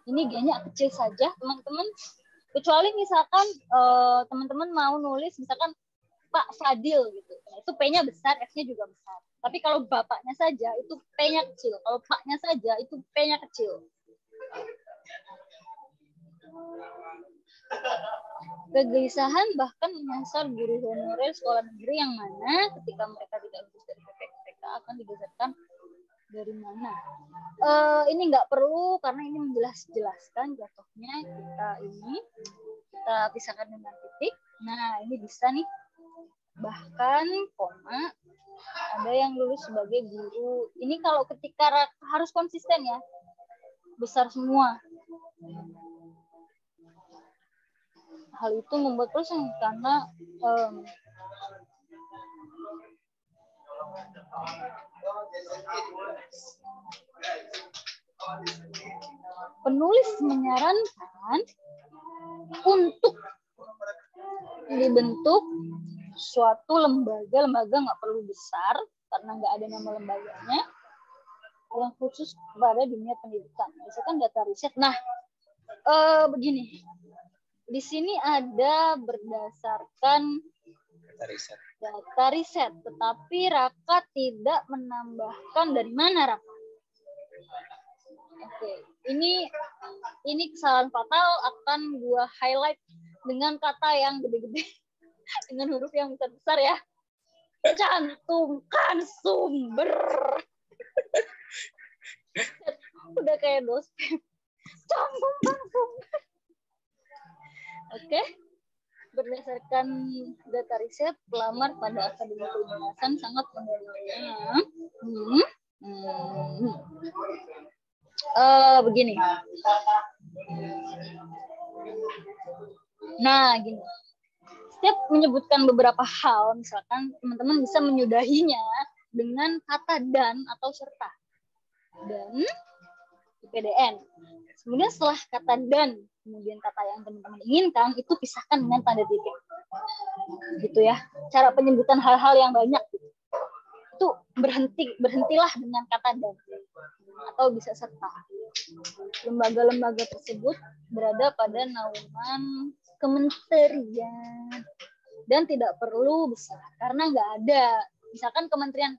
Ini G-nya kecil saja, teman-teman. Kecuali misalkan teman-teman mau nulis misalkan Pak Fadil gitu. Nah, itu P-nya besar, F-nya juga besar. Tapi kalau bapaknya saja itu P-nya kecil. Kalau Pak-nya saja itu P-nya kecil. Kegelisahan bahkan menyasar guru honorer sekolah negeri yang mana ketika mereka tidak lulus dari PPK akan digeserkan dari mana. Ini nggak perlu karena ini menjelaskan jatuhnya kita pisahkan dengan titik. Nah ini bisa nih, bahkan koma, ada yang lulus sebagai guru. Ini kalau ketika harus konsisten ya, besar semua. Hal itu membuat pusing karena penulis menyarankan untuk dibentuk suatu lembaga nggak perlu besar karena nggak ada nama lembaganya, yang khusus pada dunia pendidikan, misalkan data riset. Nah begini, di sini ada berdasarkan data riset, tetapi Raka tidak menambahkan dari mana, Raka. Oke, ini kesalahan fatal, akan gua highlight dengan kata yang gede-gede dengan huruf yang besar-besar ya. Cantumkan sumber. Udah kayak dospem. Cantumkan sumber. Oke. Berdasarkan data riset, pelamar pada akademi kedinasan sangat mendalami. Begini. Nah, gini. Setiap menyebutkan beberapa hal, misalkan teman-teman bisa menyudahinya dengan kata dan atau serta. Dan IPDN. Kemudian setelah kata dan, kemudian kata yang teman-teman inginkan, itu pisahkan dengan tanda titik. Gitu ya. Cara penyebutan hal-hal yang banyak. Itu berhentilah dengan kata dan. Atau bisa serta. Lembaga-lembaga tersebut berada pada naungan kementerian. Dan tidak perlu besar. Karena nggak ada. Misalkan kementerian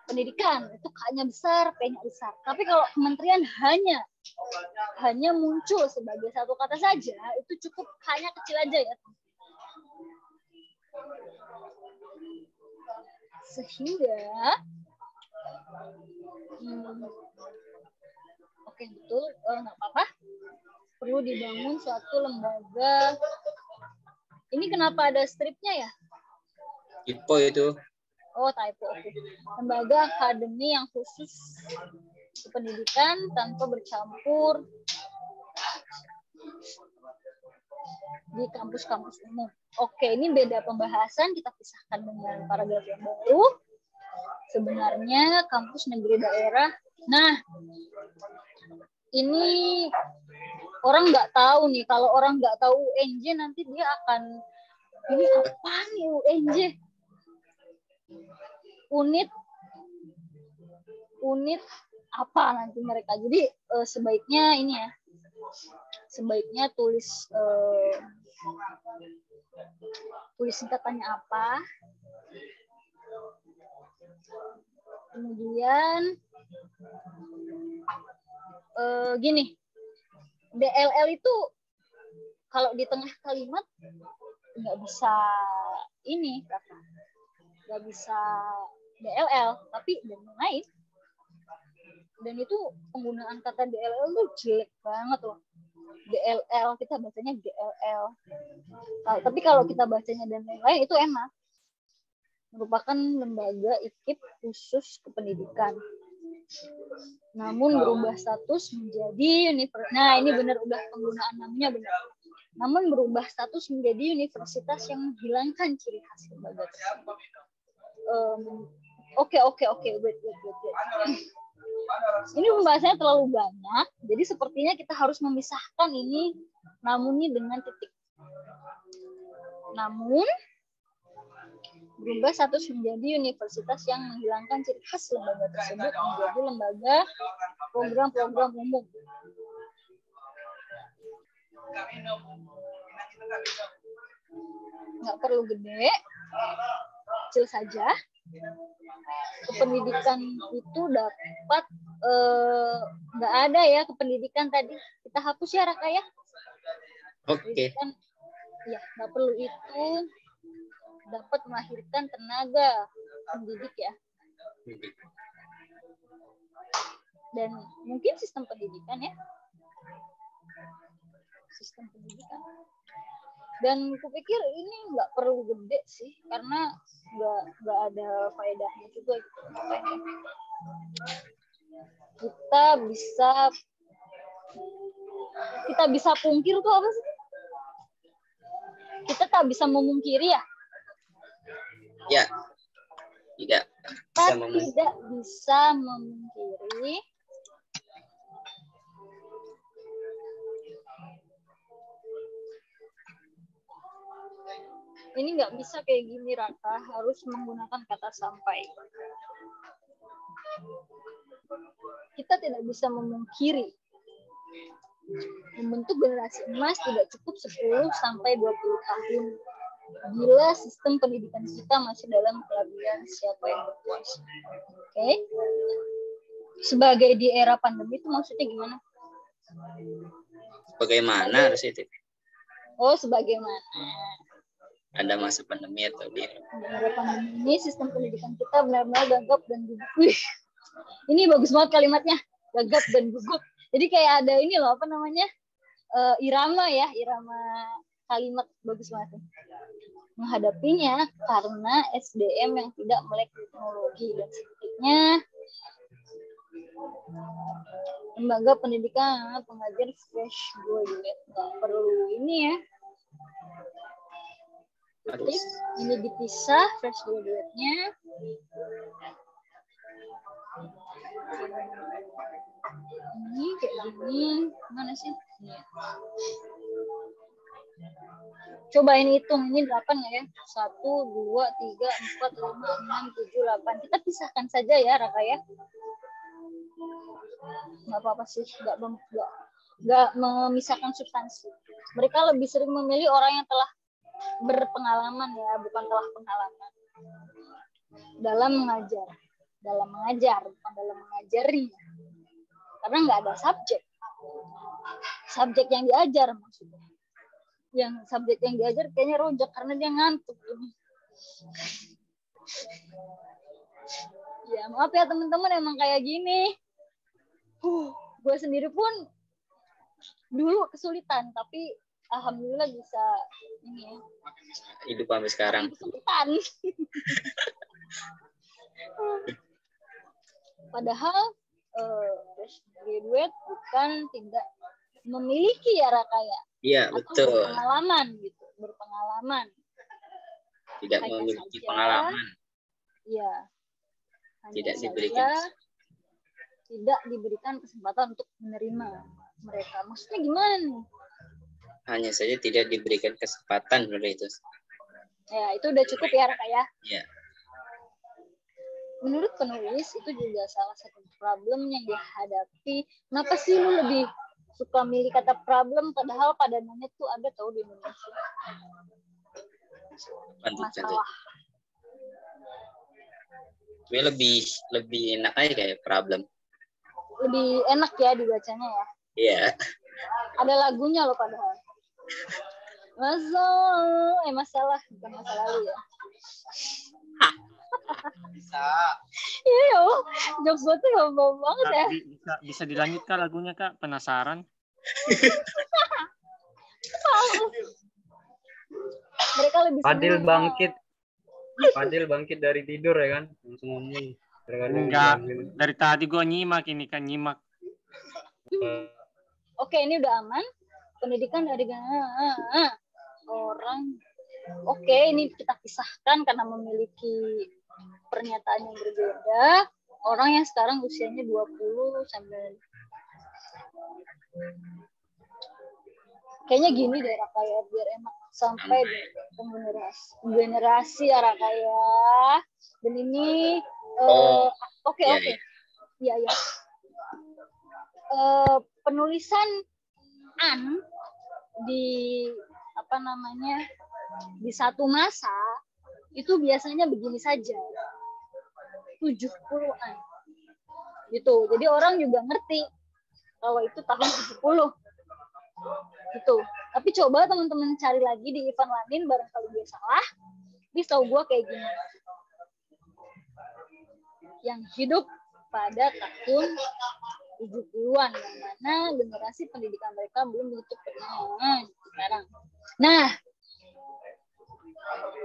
pendidikan itu K-nya besar, P-nya besar. Tapi kalau kementerian hanya muncul sebagai satu kata saja, itu cukup K-nya kecil aja ya. Sehingga oke, betul, nggak apa-apa. Perlu dibangun suatu lembaga. Ini kenapa ada stripnya ya? Typo itu. Oh, typo. Okay. Lembaga akademi yang khusus pendidikan tanpa bercampur di kampus-kampus umum. Oke, ini beda pembahasan, kita pisahkan dengan paragraf yang baru. Sebenarnya kampus negeri daerah. Nah, ini orang nggak tahu nih. Kalau orang nggak tahu UNJ, nanti dia akan, ini apa nih UNJ? Unit apa nanti mereka. Jadi sebaiknya ini ya, sebaiknya tulis singkatannya apa, kemudian gini, DLL itu kalau di tengah kalimat nggak bisa ini, nggak bisa DLL, tapi dan lain. Dan itu penggunaan kata DLL itu jelek banget loh. DLL, kita bacanya DLL. Nah, tapi kalau kita bacanya dan lain-lain itu enak. Merupakan lembaga IKIP khusus kependidikan. Namun berubah status menjadi universitas. Nah, ini benar, udah penggunaan namanya benar. Namun berubah status menjadi universitas yang menghilangkan ciri khas lembaga tersebut. Oke, wait. Ini pembahasannya terlalu banyak, jadi sepertinya kita harus memisahkan ini namunnya dengan titik. Namun berubah status menjadi universitas yang menghilangkan ciri khas lembaga tersebut menjadi lembaga program-program umum. Nggak perlu gede, kecil saja. Kependidikan itu dapat nggak ada ya kependidikan tadi, kita hapus ya Raka ya. Oke. Ya, nggak perlu itu, dapat melahirkan tenaga pendidik ya. Dan mungkin sistem pendidikan ya. Sistem pendidikan. Dan kupikir ini nggak perlu gede sih, karena nggak ada faedahnya juga gitu. Kita bisa pungkir tuh apa sih? Kita tak bisa memungkiri ya? Ya, tidak bisa memungkiri ini, nggak bisa kayak gini Raka, harus menggunakan kata sampai. Kita tidak bisa memungkiri membentuk generasi emas tidak cukup 10 sampai 20 tahun bila sistem pendidikan kita masih dalam kelabian siapa yang berkuasa. Oke. Sebagai di era pandemi itu maksudnya gimana? Bagaimana harus itu? Oh, sebagaimana Ada masa pandemi atau di era pandemi ini sistem pendidikan kita benar-benar gagap dan gugup. Wih, ini bagus banget kalimatnya, gagap dan gugup. Jadi kayak ada ini loh, apa namanya, irama ya, irama kalimat bagus banget. Menghadapinya karena SDM yang tidak melek teknologi dan seterusnya. Lembaga pendidikan pengajar fresh graduate nggak perlu ini ya. Jadi, ini dipisah fresh graduate-nya. Ini kayak gini, mana sih? Ini. Coba ini hitung, ini 8 ya. 1, 2, 3, 4, 5, 6, 7, 8. Kita pisahkan saja ya, Raka ya. Nggak apa-apa sih, nggak memisahkan substansi. Mereka lebih sering memilih orang yang telah berpengalaman ya, bukan telah pengalaman dalam mengajar, bukan dalam mengajari, karena nggak ada subjek yang diajar maksudnya. Yang subjek yang diajar kayaknya rojak karena dia ngantuk. Ya maaf ya teman-teman, emang kayak gini. Gue sendiri pun dulu kesulitan, tapi alhamdulillah bisa ini ya. hidup sampai sekarang. Kesulitan. Padahal fresh graduate bukan tidak memiliki ya Raka ya. Iya, betul. Berpengalaman gitu, berpengalaman. Tidak hanya memiliki saja, pengalaman. Iya. Tidak diberikan. Tidak diberikan kesempatan untuk menerima mereka. Maksudnya gimana nih? Hanya saja tidak diberikan kesempatan seperti itu. Ya, itu udah cukup ya Raka ya. Iya. Menurut penulis itu juga salah satu problem yang dihadapi. Kenapa sih lu lebih suka milih kata problem padahal padanannya tuh ada tau di Indonesia? Masalah. Tapi lebih enak aja kayak problem. Lebih enak ya dibacanya ya. Iya. Ada lagunya loh padahal. Masalah bukan masa lalu ya. Bisa. Iya, jokes gue tuh bau banget ya. Bisa dilanjutkan lagunya Kak, penasaran. Mereka lebih Fadil bangkit dari tidur ya kan, langsung ngomong. Enggak, dari tadi gue nyimak nyimak. Oke, ini udah aman. Pendidikan dari orang. Oke, ini kita pisahkan karena memiliki pernyataan yang berbeda. Orang yang sekarang usianya 20 sampai kayaknya gini deh Raka ya, biar enak sampai di generasi ya Raka ya. Dan ini oke. Iya. Penulisan an di apa namanya di satu masa itu biasanya begini saja 70-an gitu. Jadi orang juga ngerti kalau itu tahun 70 gitu. Tapi coba teman-teman cari lagi di Ivan Lanin, barangkali dia salah. Tapi tahu gue kayak gini, yang hidup pada tahun 70-an, yang mana generasi pendidikan mereka belum begitu sekarang. Nah,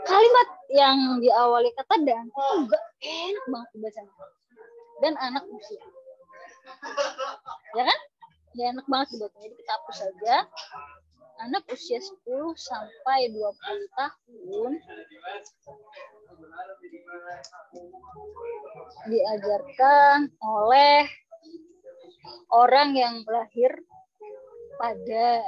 kalimat yang diawali kata dan itu enggak enak banget dibacanya. Dan anak usia. Ya kan? Ya enak banget dibacanya. Jadi kita hapus saja. Anak usia 10 sampai 20 tahun diajarkan oleh orang yang lahir pada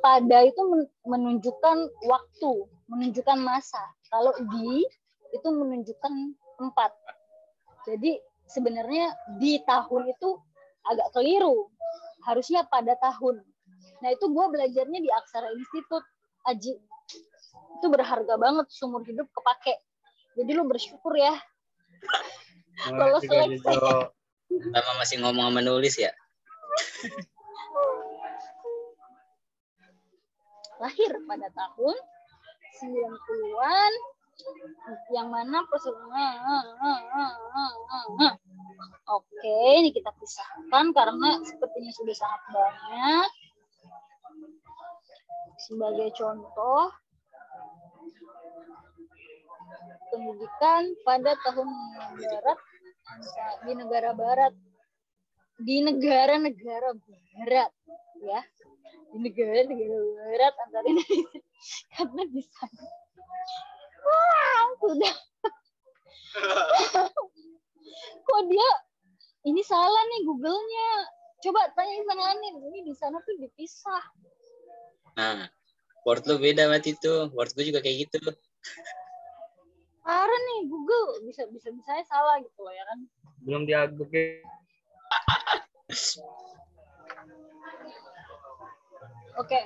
pada itu menunjukkan waktu, menunjukkan masa. Kalau di itu menunjukkan tempat. Jadi sebenarnya di tahun itu agak agak keliru. Harusnya pada tahun. Nah itu gue belajarnya di Aksara Institute, Aji. Itu berharga banget, seumur hidup kepake. Jadi lu bersyukur ya. Lolos seleksi. Sama masih ngomong sama nulis ya. Lahir pada tahun 90-an, yang mana Oke, ini kita pisahkan karena sepertinya sudah sangat banyak. Sebagai contoh, pendidikan pada tahun barat di negara barat, di negara-negara barat, ya, di negara-negara barat antara Indonesia, karena di sana, sudah, kok dia ini salah nih Google-nya. Coba tanya Ivan Lanin, ini di sana tuh dipisah. Nah, Word lu beda berarti itu. Word gue juga kayak gitu. Parah nih Google, bisa saya salah gitu loh ya kan. Belum diaduk ya. Oke.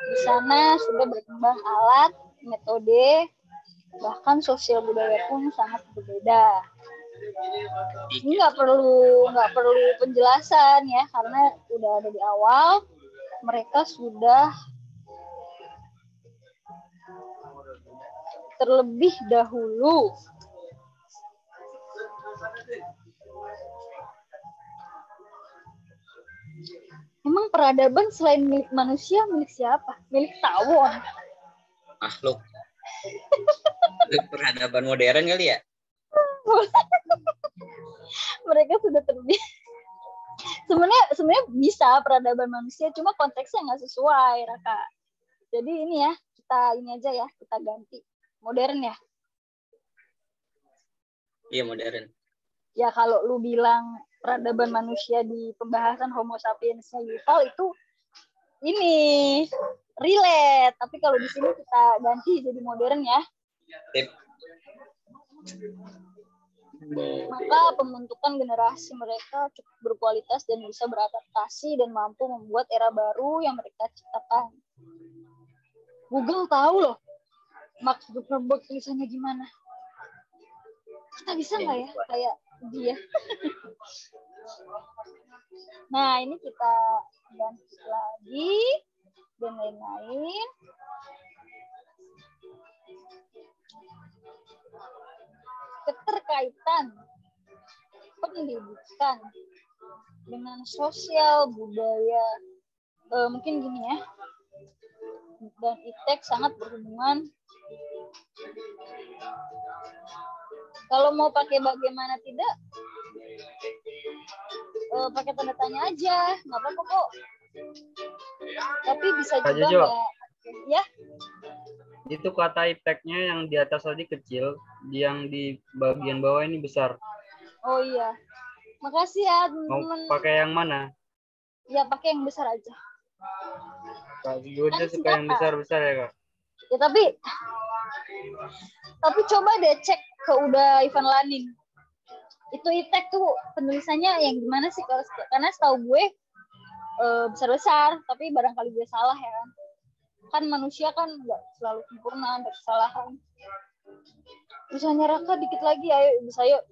Di sana sudah berkembang alat, metode, bahkan sosial budaya pun sangat berbeda. Ini nggak perlu penjelasan ya, karena udah ada di awal. Mereka sudah terlebih dahulu emang peradaban selain milik manusia, milik siapa? Milik tawon. Makhluk. Peradaban modern kali ya? Mereka sudah terbiasa. Sebenarnya bisa peradaban manusia, cuma konteksnya nggak sesuai, Raka. Jadi ini ya, kita ganti modern ya. Iya, modern. Ya kalau lu bilang peradaban manusia di pembahasan Homo sapiensnya Yuval itu ini relate, tapi kalau di sini kita ganti jadi modern ya. Tip. Maka pembentukan generasi mereka cukup berkualitas dan bisa beradaptasi dan mampu membuat era baru yang mereka ciptakan. Google tahu loh Mark Zuckerberg tulisannya gimana. Kita bisa nggak ya kayak dia? Nah ini kita ganti lagi dan lain-lain. Keterkaitan pendidikan dengan sosial budaya, mungkin gini ya, dan iptek sangat berhubungan. Kalau mau pakai bagaimana tidak, pakai tanda tanya aja, nggak apa-apa kok. Tapi bisa juga nggak, ya. Itu kata ipteknya yang di atas tadi kecil, yang di bagian bawah ini besar. Oh iya. Makasih ya teman-teman. Mau pakai yang mana? Ya pakai yang besar aja. Kak gue suka yang besar-besar ya Kak. Ya tapi coba deh cek ke udah Ivan Lanin. Itu iptek tuh penulisannya yang gimana sih? Karena setahu gue besar-besar, tapi barangkali gue salah ya kan. Kan manusia kan nggak selalu sempurna, ada kesalahan. Tulisannya Raka dikit lagi, ayo bisa yuk.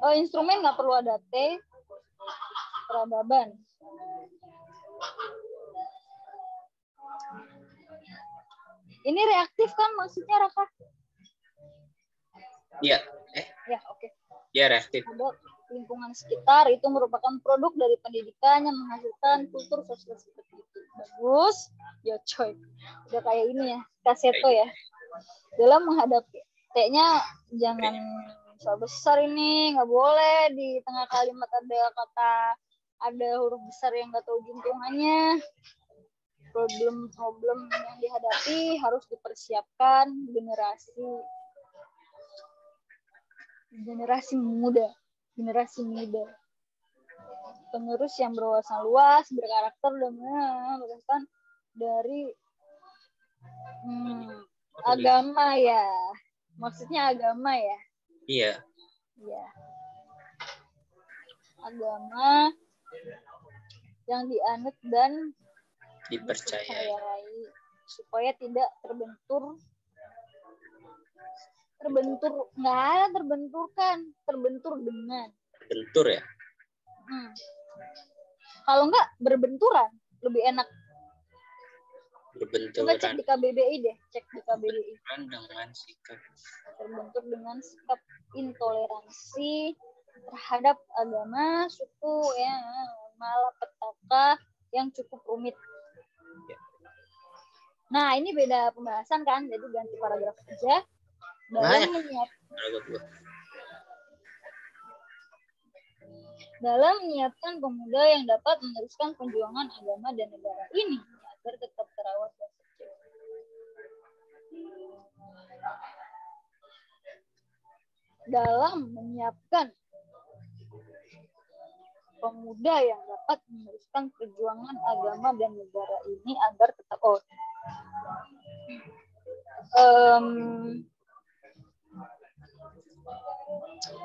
Oh, instrumen nggak perlu ada T. Peradaban. Ini reaktif kan maksudnya Raka? Iya. Ya, oke. Iya, reaktif. Ada lingkungan sekitar, itu merupakan produk dari pendidikan yang menghasilkan kultur sosial seperti itu. Bagus. Ya coy. Udah kayak ini ya, kaseto ya. Dalam menghadapi T-nya jangan besar ini, nggak boleh di tengah kalimat ada huruf besar yang nggak tahu juntungannya. Problem yang dihadapi harus dipersiapkan generasi muda, penerus yang berwawasan luas, berkarakter dan dari agama ya. Maksudnya agama ya. Iya. Iya. Agama yang dianut dan Dipercayai. supaya tidak terbentur nggak ada terbentur dengan Bentur ya. kalau nggak berbenturan lebih enak. Coba cek Berbenturan di KBBI deh, cek di KBBI. dengan sikap. Terbentur dengan sikap intoleransi terhadap agama, suku, ya, malapetaka yang cukup rumit. Nah, ini beda pembahasan kan, jadi ganti paragraf aja. Dalam menyiapkan pemuda yang dapat meneruskan perjuangan agama dan negara ini agar tetap terawat dan sejuk. Dalam menyiapkan pemuda yang dapat meneruskan perjuangan agama dan negara ini agar tetap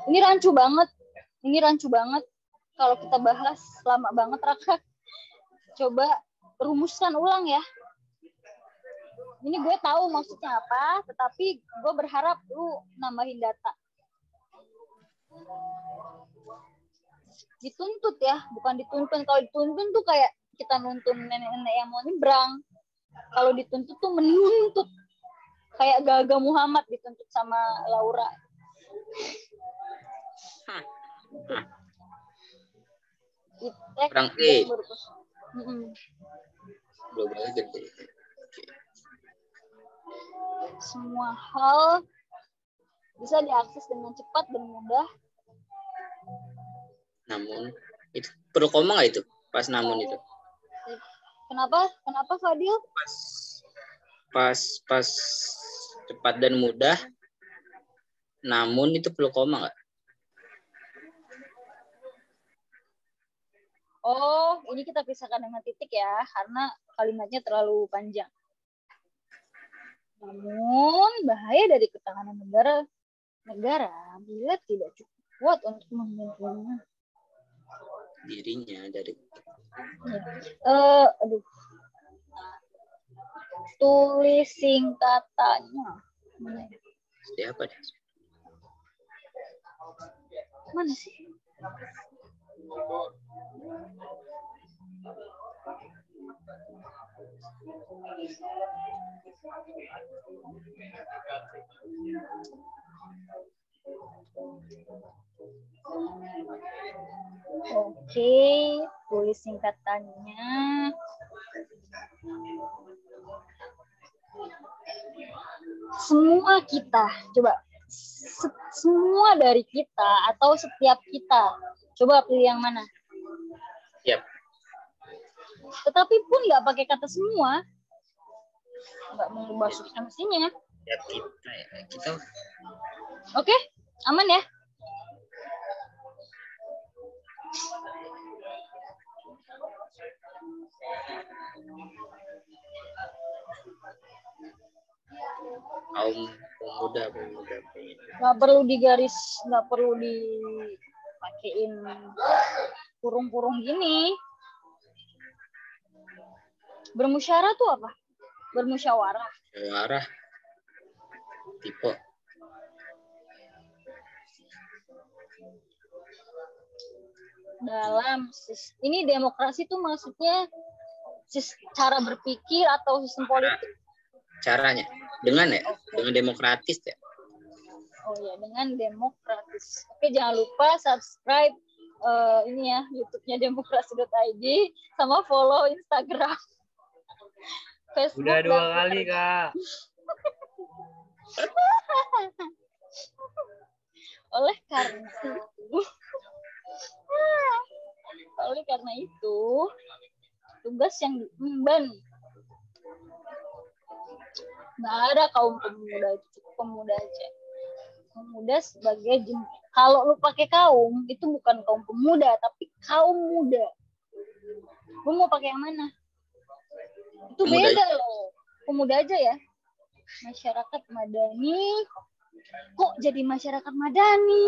ini rancu banget kalau kita bahas lama banget, Raka. Coba rumuskan ulang ya. Ini gue tahu maksudnya apa, tetapi gue berharap lu nambahin data. Dituntut ya, bukan dituntun. Kalau dituntun tuh kayak kita nuntun nenek-nenek yang mau nyebrang. Kalau dituntut tuh menuntut. Kayak Gaga Muhammad dituntut sama Laura. Orang E. Globalnya gede. Semua hal bisa diakses dengan cepat dan mudah. Namun itu perlu koma nggak itu? Pas namun itu. Kenapa Fadil? Pas cepat dan mudah. Namun itu perlu koma nggak? Oh, ini kita pisahkan dengan titik ya, karena kalimatnya terlalu panjang. Namun, bahaya dari ketahanan negara bila tidak cukup kuat untuk melindungi dirinya dari. Tulis singkatannya. Siapa deh? Mana sih? Oke, tulis singkatannya. Semua kita, coba semua dari kita atau setiap kita, coba pilih yang mana? Yep. Tetapi pun nggak pakai kata semua, nggak mengubah substansinya. Ya kita ya kita. Oke, aman ya? Kaum pemuda. Nggak perlu digaris, nggak perlu dipakein kurung-kurung gini. Bermusyawarah tuh apa? Bermusyawarah. Musyawarah. Tipe. Dalam ini demokrasi tuh maksudnya cara berpikir atau sistem politik? Caranya dengan ya, dengan demokratis ya. Oh ya, dengan demokratis. Oke, jangan lupa subscribe ini ya YouTube-nya demokrasi.id sama follow Instagram. Facebook. Udah 2 kali, Kak. Oleh karena itu, tugas yang diemban. Nggak ada kaum pemuda, cukup pemuda aja. Pemuda sebagai kalau lu pakai kaum, itu bukan kaum pemuda, tapi kaum muda. Lu mau pakai yang mana? Itu Pemuda. beda loh. Pemuda aja ya. Masyarakat madani. Kok jadi masyarakat madani?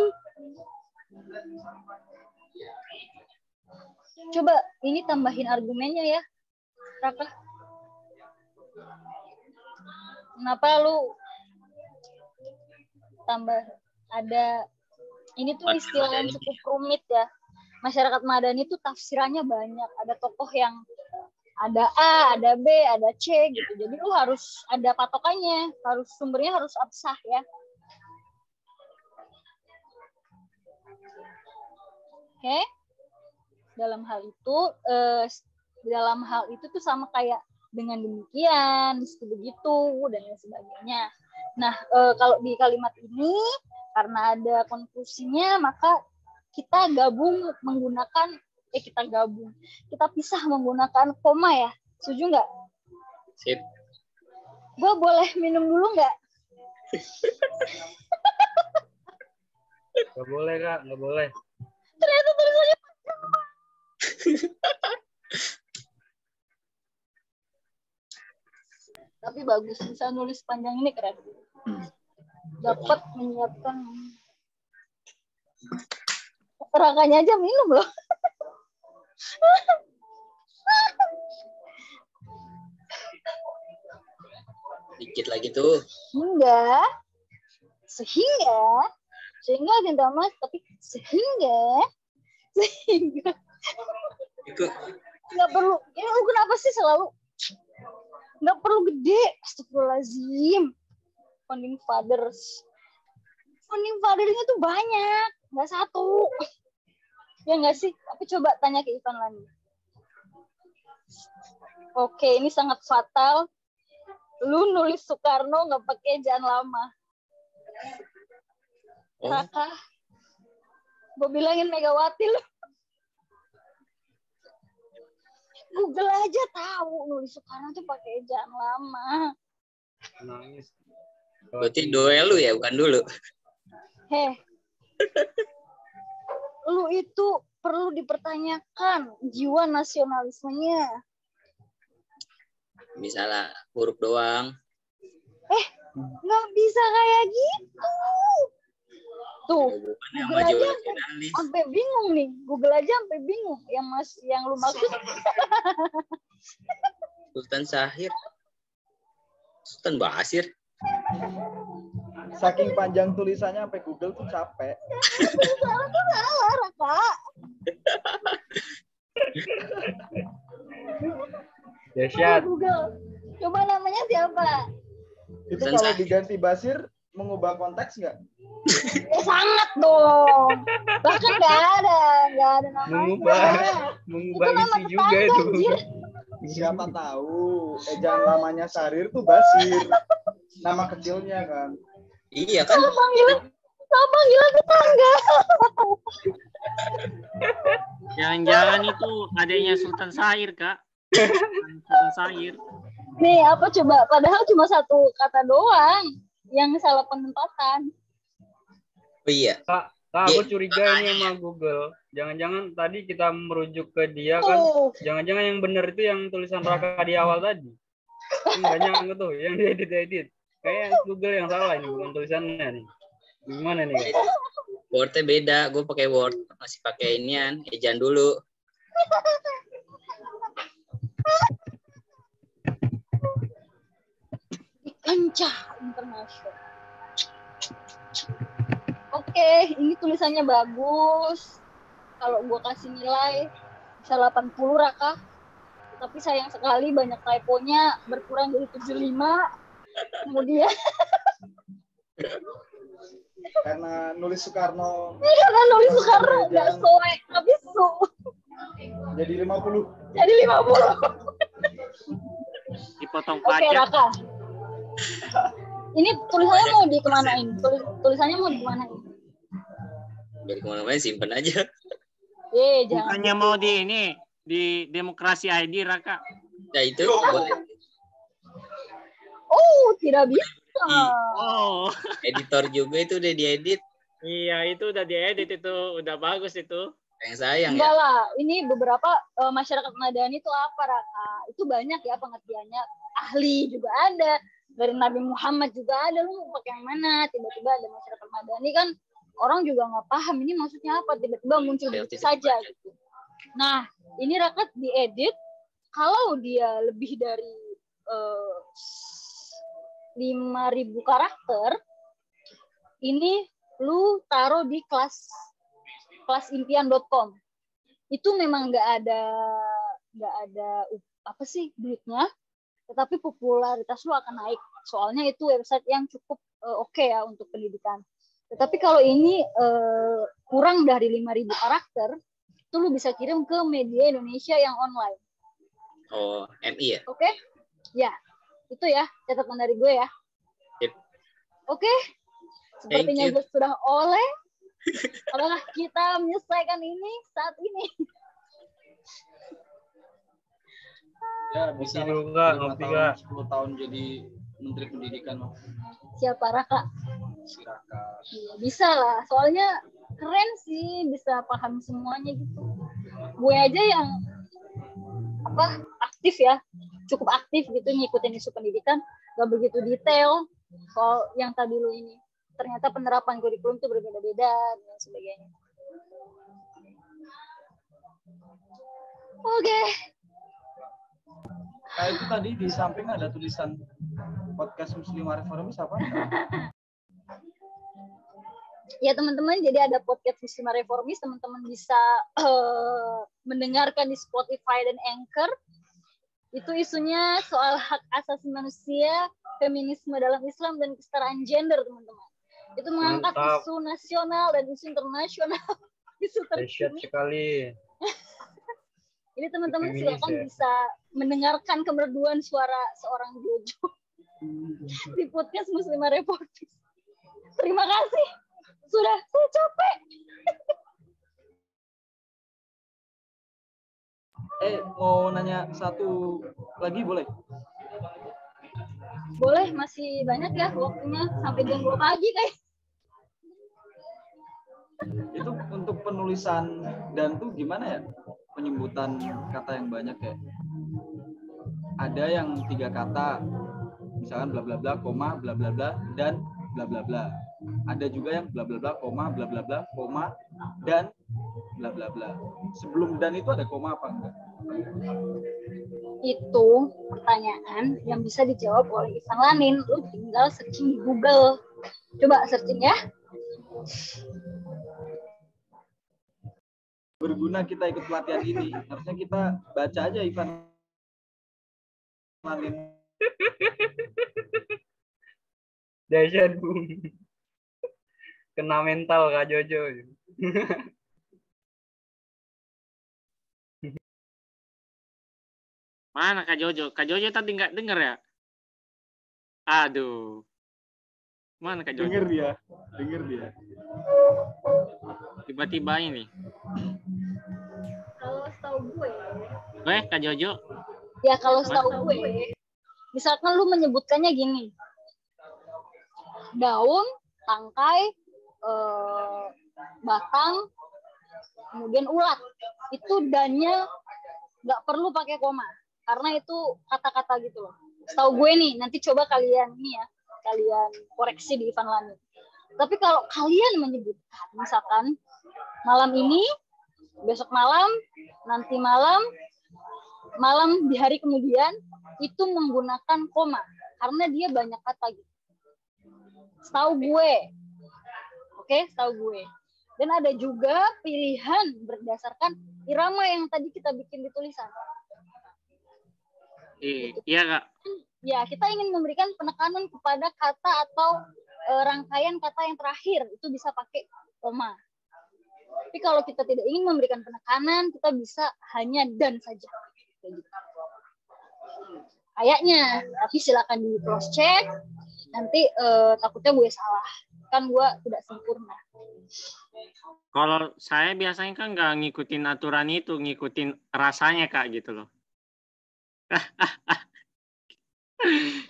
Coba ini tambahin argumennya ya, Raka. Kenapa lu tambah ada ini tuh istilah yang cukup rumit ya. Masyarakat madani tuh tafsirannya banyak. Ada tokoh yang ada A, ada B, ada C gitu. Jadi lu harus ada patokannya, harus sumbernya harus absah ya. Oke. Dalam hal itu tuh sama kayak dengan demikian, begitu dan lain sebagainya. Nah, kalau di kalimat ini karena ada konklusinya, maka kita pisah menggunakan koma ya. Setuju nggak? Sip. Gue boleh minum dulu nggak? Nggak boleh Kak, nggak boleh. Ternyata tulisannya panjang. Tapi bagus, bisa nulis panjang ini keren. Dapat menyiapkan. Rakanya aja minum loh. Dikit lagi tuh. Sehingga tidak mas, tapi sehingga nggak perlu. Ya lu kenapa sih selalu nggak perlu gede? Astagfirullahaladzim. Founding fathersnya tuh banyak, nggak satu. Ya nggak sih? Tapi coba tanya ke Ivan lagi. Oke, ini sangat fatal. Lu nulis Soekarno nggak pakai Jan Lama. Raka, gue bilangin Megawati lu. Google aja tahu nulis Soekarno tuh pakai Jan Lama. Nangis. Berarti duel lu ya, bukan dulu. Lu itu perlu dipertanyakan jiwa nasionalismenya. Misalnya huruf doang. Nggak bisa kayak gitu. Tuh, Hubungannya sama Google aja jiwa nasionalis. sampai bingung nih. Google aja sampai bingung. Yang lu maksud. Sultan Syahir. Sultan Basir. Saking panjang tulisannya sampai Google tuh capek. Salah, Raka. Dahsyat. Google. Coba namanya siapa? Itu kalau diganti Basir mengubah konteks nggak? Ya sangat dong. Bahkan nggak ada namanya. Mengubah Itu nama isi juga tetangga, itu. anjir. Siapa tahu ejaan lamanya Syahrir tuh Basir. Nama kecilnya kan. Iya kan? Sama panggilan tetangga. Jangan-jangan itu adanya Sultan Syahir, Kak. Sultan Syahir. Nih, apa coba? Padahal cuma satu kata doang yang salah penempatan. Oh iya. Kak, aku curiga ini sama Google. Jangan-jangan tadi kita merujuk ke dia kan. Jangan-jangan yang benar itu yang tulisan Raka di awal tadi. Kan banyak tuh yang diedit-edit. Kayaknya Google yang salah ini, bukan tulisannya nih. Gimana nih? Word-nya beda. Gue pakai Word. Masih pakai inian. Ejaan dulu. Kancah internasional. Oke, ini tulisannya bagus. Kalau gue kasih nilai bisa 80 Raka. Tapi sayang sekali banyak typonya berkurang dari 75. Kemudian Karena nulis Soekarno. karena nulis Soekarno nggak soe, habis su. Jadi 50. Jadi 50. Dipotong Oke, pajak. Raka. Ini tulisannya mau dikemanain? Tulisannya mau dikemanain? Dari kemana-mana simpen aja. Jangan. Bukannya mau di Demokrasi ID, Raka. Nah itu boleh. Oh, tidak bisa. Oh. Editor juga itu udah diedit. Iya, itu udah diedit itu, udah bagus itu. Yang sayang Enggak ya. lah, ini beberapa masyarakat madani itu apa, Raka? Itu banyak ya pengertiannya. Ahli juga ada, dari Nabi Muhammad juga ada. Lu mau pakai yang mana? Tiba-tiba ada masyarakat madani kan, orang juga nggak paham ini maksudnya apa. Tiba-tiba muncul begitu saja gitu. Nah, ini Raka diedit. Kalau dia lebih dari 5.000 karakter, ini lu taruh di kelas impian.com. Itu memang nggak ada apa sih duitnya, tetapi popularitas lu akan naik. Soalnya itu website yang cukup oke ya untuk pendidikan. Tetapi kalau ini kurang dari 5.000 karakter, itu lu bisa kirim ke media Indonesia yang online. Oh, MI ya? Oke? Ya, itu ya catatan dari gue ya. Yep. Oke? Sepertinya gue sudah oleh. Apakah kita menyelesaikan ini saat ini? Ya, bisa Ngopi juga, 5 ngopi tahun, juga. 10 tahun jadi Menteri Pendidikan. Siapa, Raka? Si Raka. Iya, bisa lah. Soalnya keren sih, bisa paham semuanya gitu. Gue aja yang aktif ya, cukup aktif gitu ngikutin isu pendidikan, gak begitu detail soal yang tadi lu ini. Ternyata penerapan kurikulum itu berbeda-beda dan sebagainya. Oke. Nah, itu tadi di samping ada tulisan podcast Muslimah Reformis apa? Ya teman-teman, jadi ada podcast Muslimah Reformis, teman-teman bisa mendengarkan di Spotify dan Anchor. Itu isunya soal hak asasi manusia, feminisme dalam Islam, dan kesetaraan gender, teman-teman. Itu mengangkat isu nasional dan isu internasional. Isu terkini. Sekali. Ini teman-teman silakan bisa mendengarkan kemerduan suara seorang Jojo di podcast Muslimah Reformis. Terima kasih. Sudah, saya capek. Mau nanya satu lagi boleh? Boleh, masih banyak ya waktunya sampai jam 2 pagi guys. Itu untuk penulisan dan tuh gimana ya penyebutan kata yang banyak ya? Ada yang 3 kata, misalkan bla bla bla, koma, bla bla bla, dan bla bla bla. Ada juga yang bla bla bla, koma, bla bla bla, koma, dan bla bla bla. Sebelum dan itu ada koma apa enggak? Itu pertanyaan yang bisa dijawab oleh Ivan Lanin. Lu tinggal searching di Google. Coba searching ya. Berguna kita ikut pelatihan ini. Harusnya kita baca aja Ivan Lanin. Dahsyat, Bung. Kena mental Kak Jojo. Mana Kak Jojo? Kak Jojo tadi nggak denger ya? Aduh. Mana Kak Jojo? Denger dia. Tiba-tiba ini. Kalau setahu gue, Kak Jojo. ya kalau setahu gue, misalkan lu menyebutkannya gini. Daun, tangkai, batang, kemudian ulat. Itu dannya nggak perlu pakai koma. Karena itu kata-kata gitu loh. Setahu gue nih, nanti coba kalian koreksi di Ivan Lanin. Tapi kalau kalian menyebutkan, misalkan malam ini, besok malam, nanti malam di hari kemudian, itu menggunakan koma. Karena dia banyak kata gitu. Setahu gue. Oke, setahu gue. Dan ada juga pilihan berdasarkan irama yang tadi kita bikin di tulisan. Iya Kak. Ya, kita ingin memberikan penekanan kepada kata atau rangkaian kata yang terakhir. Itu bisa pakai koma. Tapi kalau kita tidak ingin memberikan penekanan, kita bisa hanya dan saja. Kayak gitu. Kayaknya, tapi silakan di cross check. Nanti takutnya gue salah. Kan gue tidak sempurna. Kalau saya biasanya kan nggak ngikutin aturan itu, ngikutin rasanya Kak gitu loh.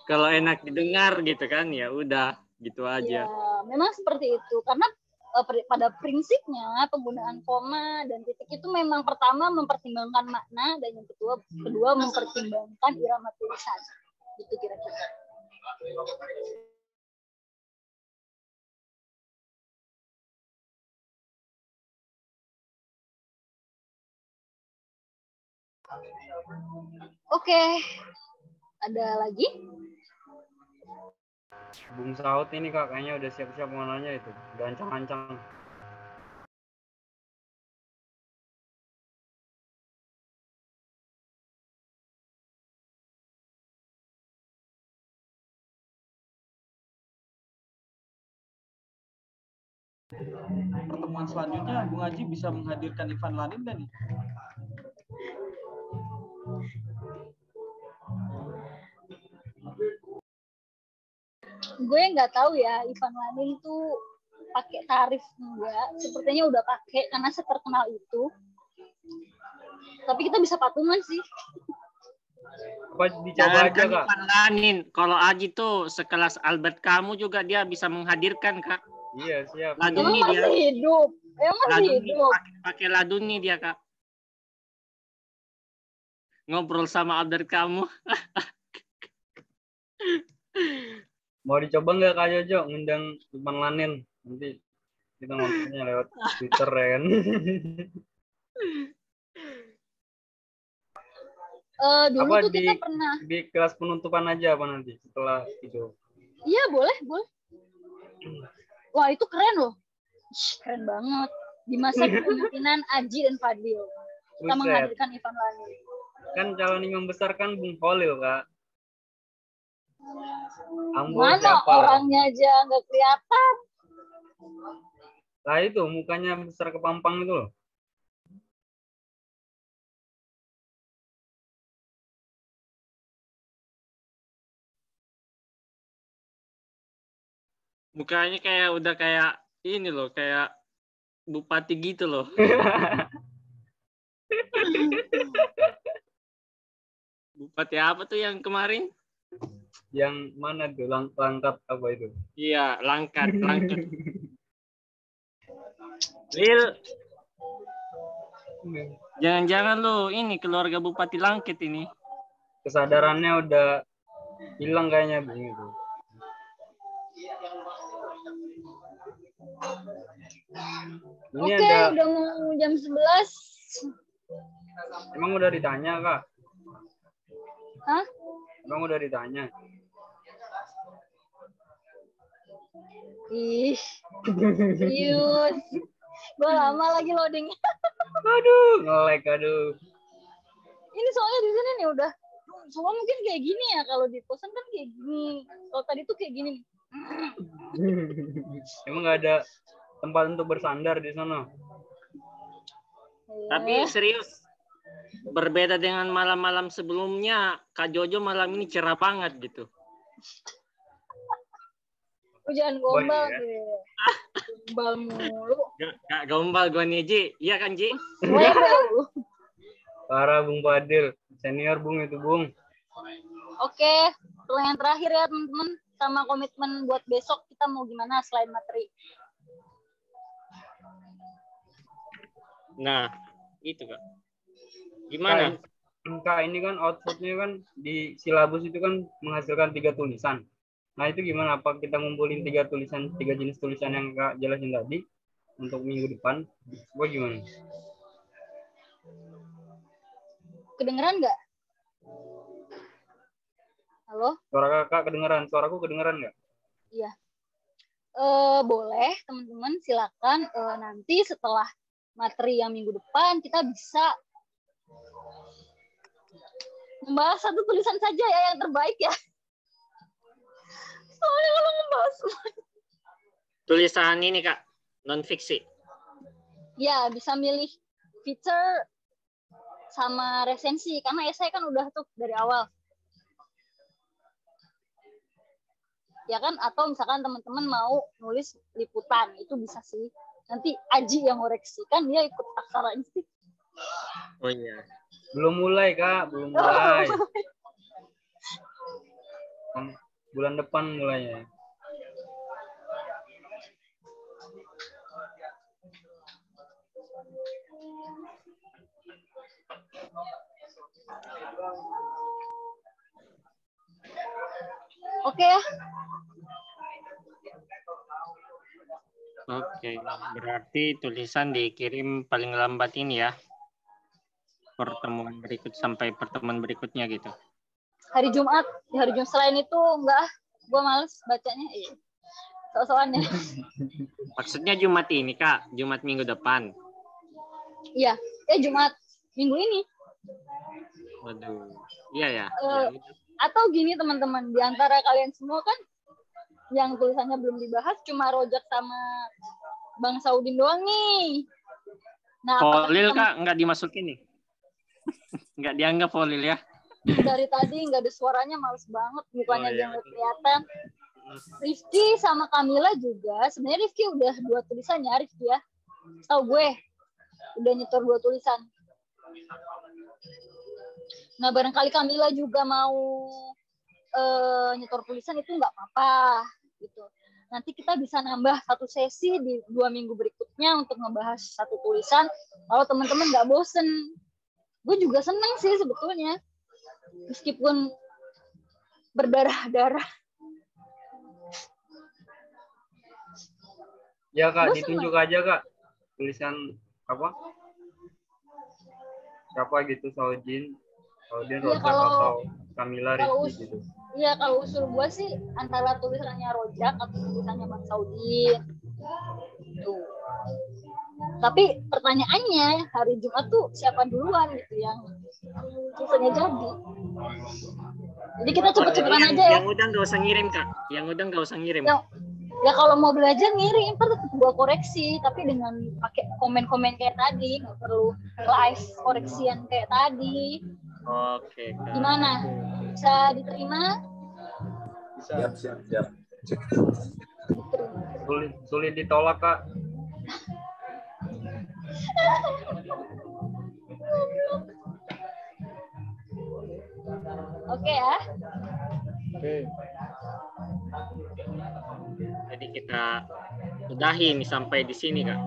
Kalau enak didengar gitu kan, ya udah gitu aja. Ya, memang seperti itu. Karena pada prinsipnya penggunaan koma dan titik itu memang pertama mempertimbangkan makna dan yang kedua mempertimbangkan irama tulisan. Itu kira-kira. Oke, ada lagi? Bung Saud ini Kak kayaknya udah siap-siap mau nanya itu. Udah ancang-ancang. Pertemuan selanjutnya Bung Haji bisa menghadirkan Ivan Lanin dan nih. Gue nggak tahu ya Ivan Lanin tuh pakai tarif enggak. Sepertinya udah pakai karena seterkenal itu. Tapi kita bisa patungan sih. Apa dicoba aja Kak? Ivan Lanin. Kalau Aji tuh sekelas Albert Camus juga dia bisa menghadirkan Kak. Iya siap. Laduni Emang dia. masih hidup. Emang masih Laduni hidup. pakai Laduni dia Kak. Ngobrol sama Albert Camus. Mau dicoba nggak Kak Jojo ngundang Ivan Lanin? Nanti kita ngobrolnya lewat Twitter ya kan. Dulu Apa tuh kita pernah. di kelas penutupan aja apa nanti setelah itu? Iya boleh. Wah itu keren loh. Keren banget. Di masa kepemimpinan Aji dan Fadil. Kita Buset. menghadirkan Ivan Lanin. Kan calon imam besar kan Bung Holil Kak. Ambo Mana siapa? orangnya aja nggak kelihatan. Nah itu mukanya besar kepampang itu loh. Mukanya kayak udah kayak ini loh, kayak bupati gitu loh. Bupati apa tuh yang kemarin? Yang mana tuh Langkat apa itu? Iya, Langkat. Lil, jangan-jangan lo ini keluarga Bupati Langkit ini. Kesadarannya udah hilang kayaknya Bung itu. Ini Oke, ada udah mau jam 11. emang udah ditanya Kak? Hah? Emang udah ditanya? Ih, serius. Gue lama lagi loadingnya. Aduh, nge-lag aduh. Ini soalnya di sini nih udah. Soalnya mungkin kayak gini ya kalau di kosan kan kayak gini. Kalau tadi tuh kayak gini. Emang nggak ada tempat untuk bersandar di sana? Tapi serius, berbeda dengan malam-malam sebelumnya, Kak Jojo malam ini cerah banget gitu. Jangan gombal ya. deh. Gombal mulu. Gak gombal gue nih, Ji. Iya kan, Ji? Waduh. Parah Bung Fadil, senior Bung itu Bung. Oke, pertanyaan terakhir ya teman-teman. Sama komitmen buat besok kita mau gimana selain materi. Nah, itu Kak. Gimana? Kak, ini kan outputnya kan di silabus itu kan menghasilkan 3 tulisan. Nah itu gimana? Apa kita ngumpulin 3 jenis tulisan yang Kak jelasin tadi untuk minggu depan? Apa gimana? Kedengeran nggak? Halo? Suara Kakak kedengeran, suaraku kedengeran nggak? Iya. Boleh teman-teman silakan nanti setelah materi yang minggu depan kita bisa membahas satu tulisan saja ya yang terbaik ya. Soalnya kalau membahas Tulisan ini Kak, non fiksi. ya bisa milih feature sama resensi karena esai kan udah tuh dari awal. Ya kan, atau misalkan teman-teman mau nulis liputan itu bisa sih. Nanti Aji yang ngoreksi kan dia ikut aksara sih. Oh iya. Belum mulai Kak, belum mulai. Bulan depan mulainya. Oke ya. Oke, berarti tulisan dikirim paling lambat ini ya. Pertemuan berikut sampai pertemuan berikutnya gitu. Hari Jumat, di hari Jumat selain itu enggak, gue males bacanya. Iya. Soal-soalnya. Maksudnya Jumat ini Kak, Jumat minggu depan. Iya, Jumat minggu ini. Waduh, iya ya. Atau gini teman-teman, di antara kalian semua kan yang tulisannya belum dibahas cuma Rojak sama Bang Saudin doang nih. Nah, Polil Kak nggak dimasukin nih? Nggak dianggap Polil ya? Dari tadi nggak ada suaranya, males banget, mukanya dia nggak kelihatan. Rifki sama Kamila juga, sebenarnya Rifki udah 2 tulisannya, Rifki ya. Tahu gue, udah nyetor 2 tulisan. Nah, barangkali Kamila juga mau nyetor tulisan itu nggak apa-apa gitu. Nanti kita bisa nambah 1 sesi di 2 minggu berikutnya untuk ngebahas 1 tulisan. Kalau teman-teman nggak bosen, gue juga seneng sih sebetulnya, meskipun berdarah-darah. Ya Kak, Gue ditunjuk seneng. aja Kak tulisan apa? Siapa gitu, Saudin, Rojak atau Kamila, Rizky gitu. Iya, kalau usul gue sih antara tulisannya Rojak atau tulisannya Bang Saudin. Tuh. Tapi pertanyaannya, hari Jumat tuh siapa duluan gitu yang tulisannya jadi. Jadi kita cepet-cepetan aja ya. Yang udah nggak usah ngirim Kak. Yang udah nggak usah ngirim. Ya kalau mau belajar ngirim, ntar tetap gue koreksi, tapi dengan pakai komen-komen kayak tadi, nggak perlu live koreksian kayak tadi. Oke. Kak. Gimana? Bisa diterima? Siap. Sulit ditolak Kak. Oke ya. Oke. Jadi kita udahi nih sampai di sini Kak.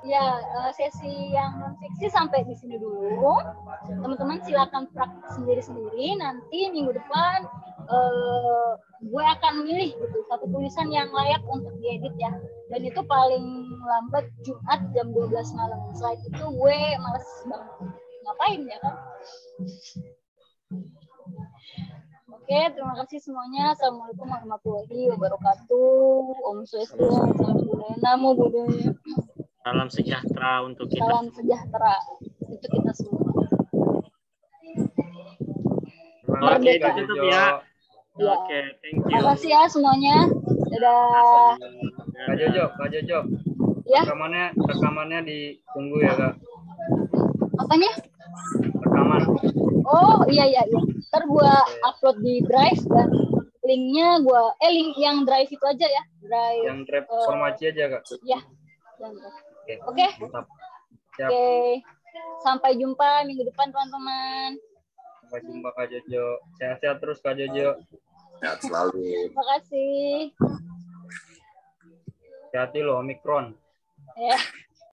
Ya, sesi yang non fiksi sampai di sini dulu. Teman-teman silakan praktik sendiri-sendiri. Nanti minggu depan gue akan milih gitu 1 tulisan yang layak untuk diedit ya. Dan itu paling lambat Jumat jam 12 malam. Selain itu gue males banget. Ngapain ya kan? Oke, terima kasih semuanya. Assalamualaikum warahmatullahi wabarakatuh. Om Swastiastu, salam budaya, namo buddhaya. Salam sejahtera untuk kita. Salam sejahtera untuk kita semua. Oke, tutup ya. Ya. Oke, thank you. Terima kasih ya semuanya. Dadah. Kak Jojo. Ya, Rekamannya ditunggu ya Kak. apanya? Rekaman. Oh, iya. Ntar gua upload di Drive dan linknya link yang Drive itu aja ya. Drive. Yang Drive formasi aja Kak. Ya. Oke. Mantap. Siap. Oke. Sampai jumpa minggu depan teman-teman. Sampai jumpa Kak Jojo. Sehat-sehat terus Kak Jojo. Sehat selalu. Terima kasih. Hati-hati loh Omikron. Ya.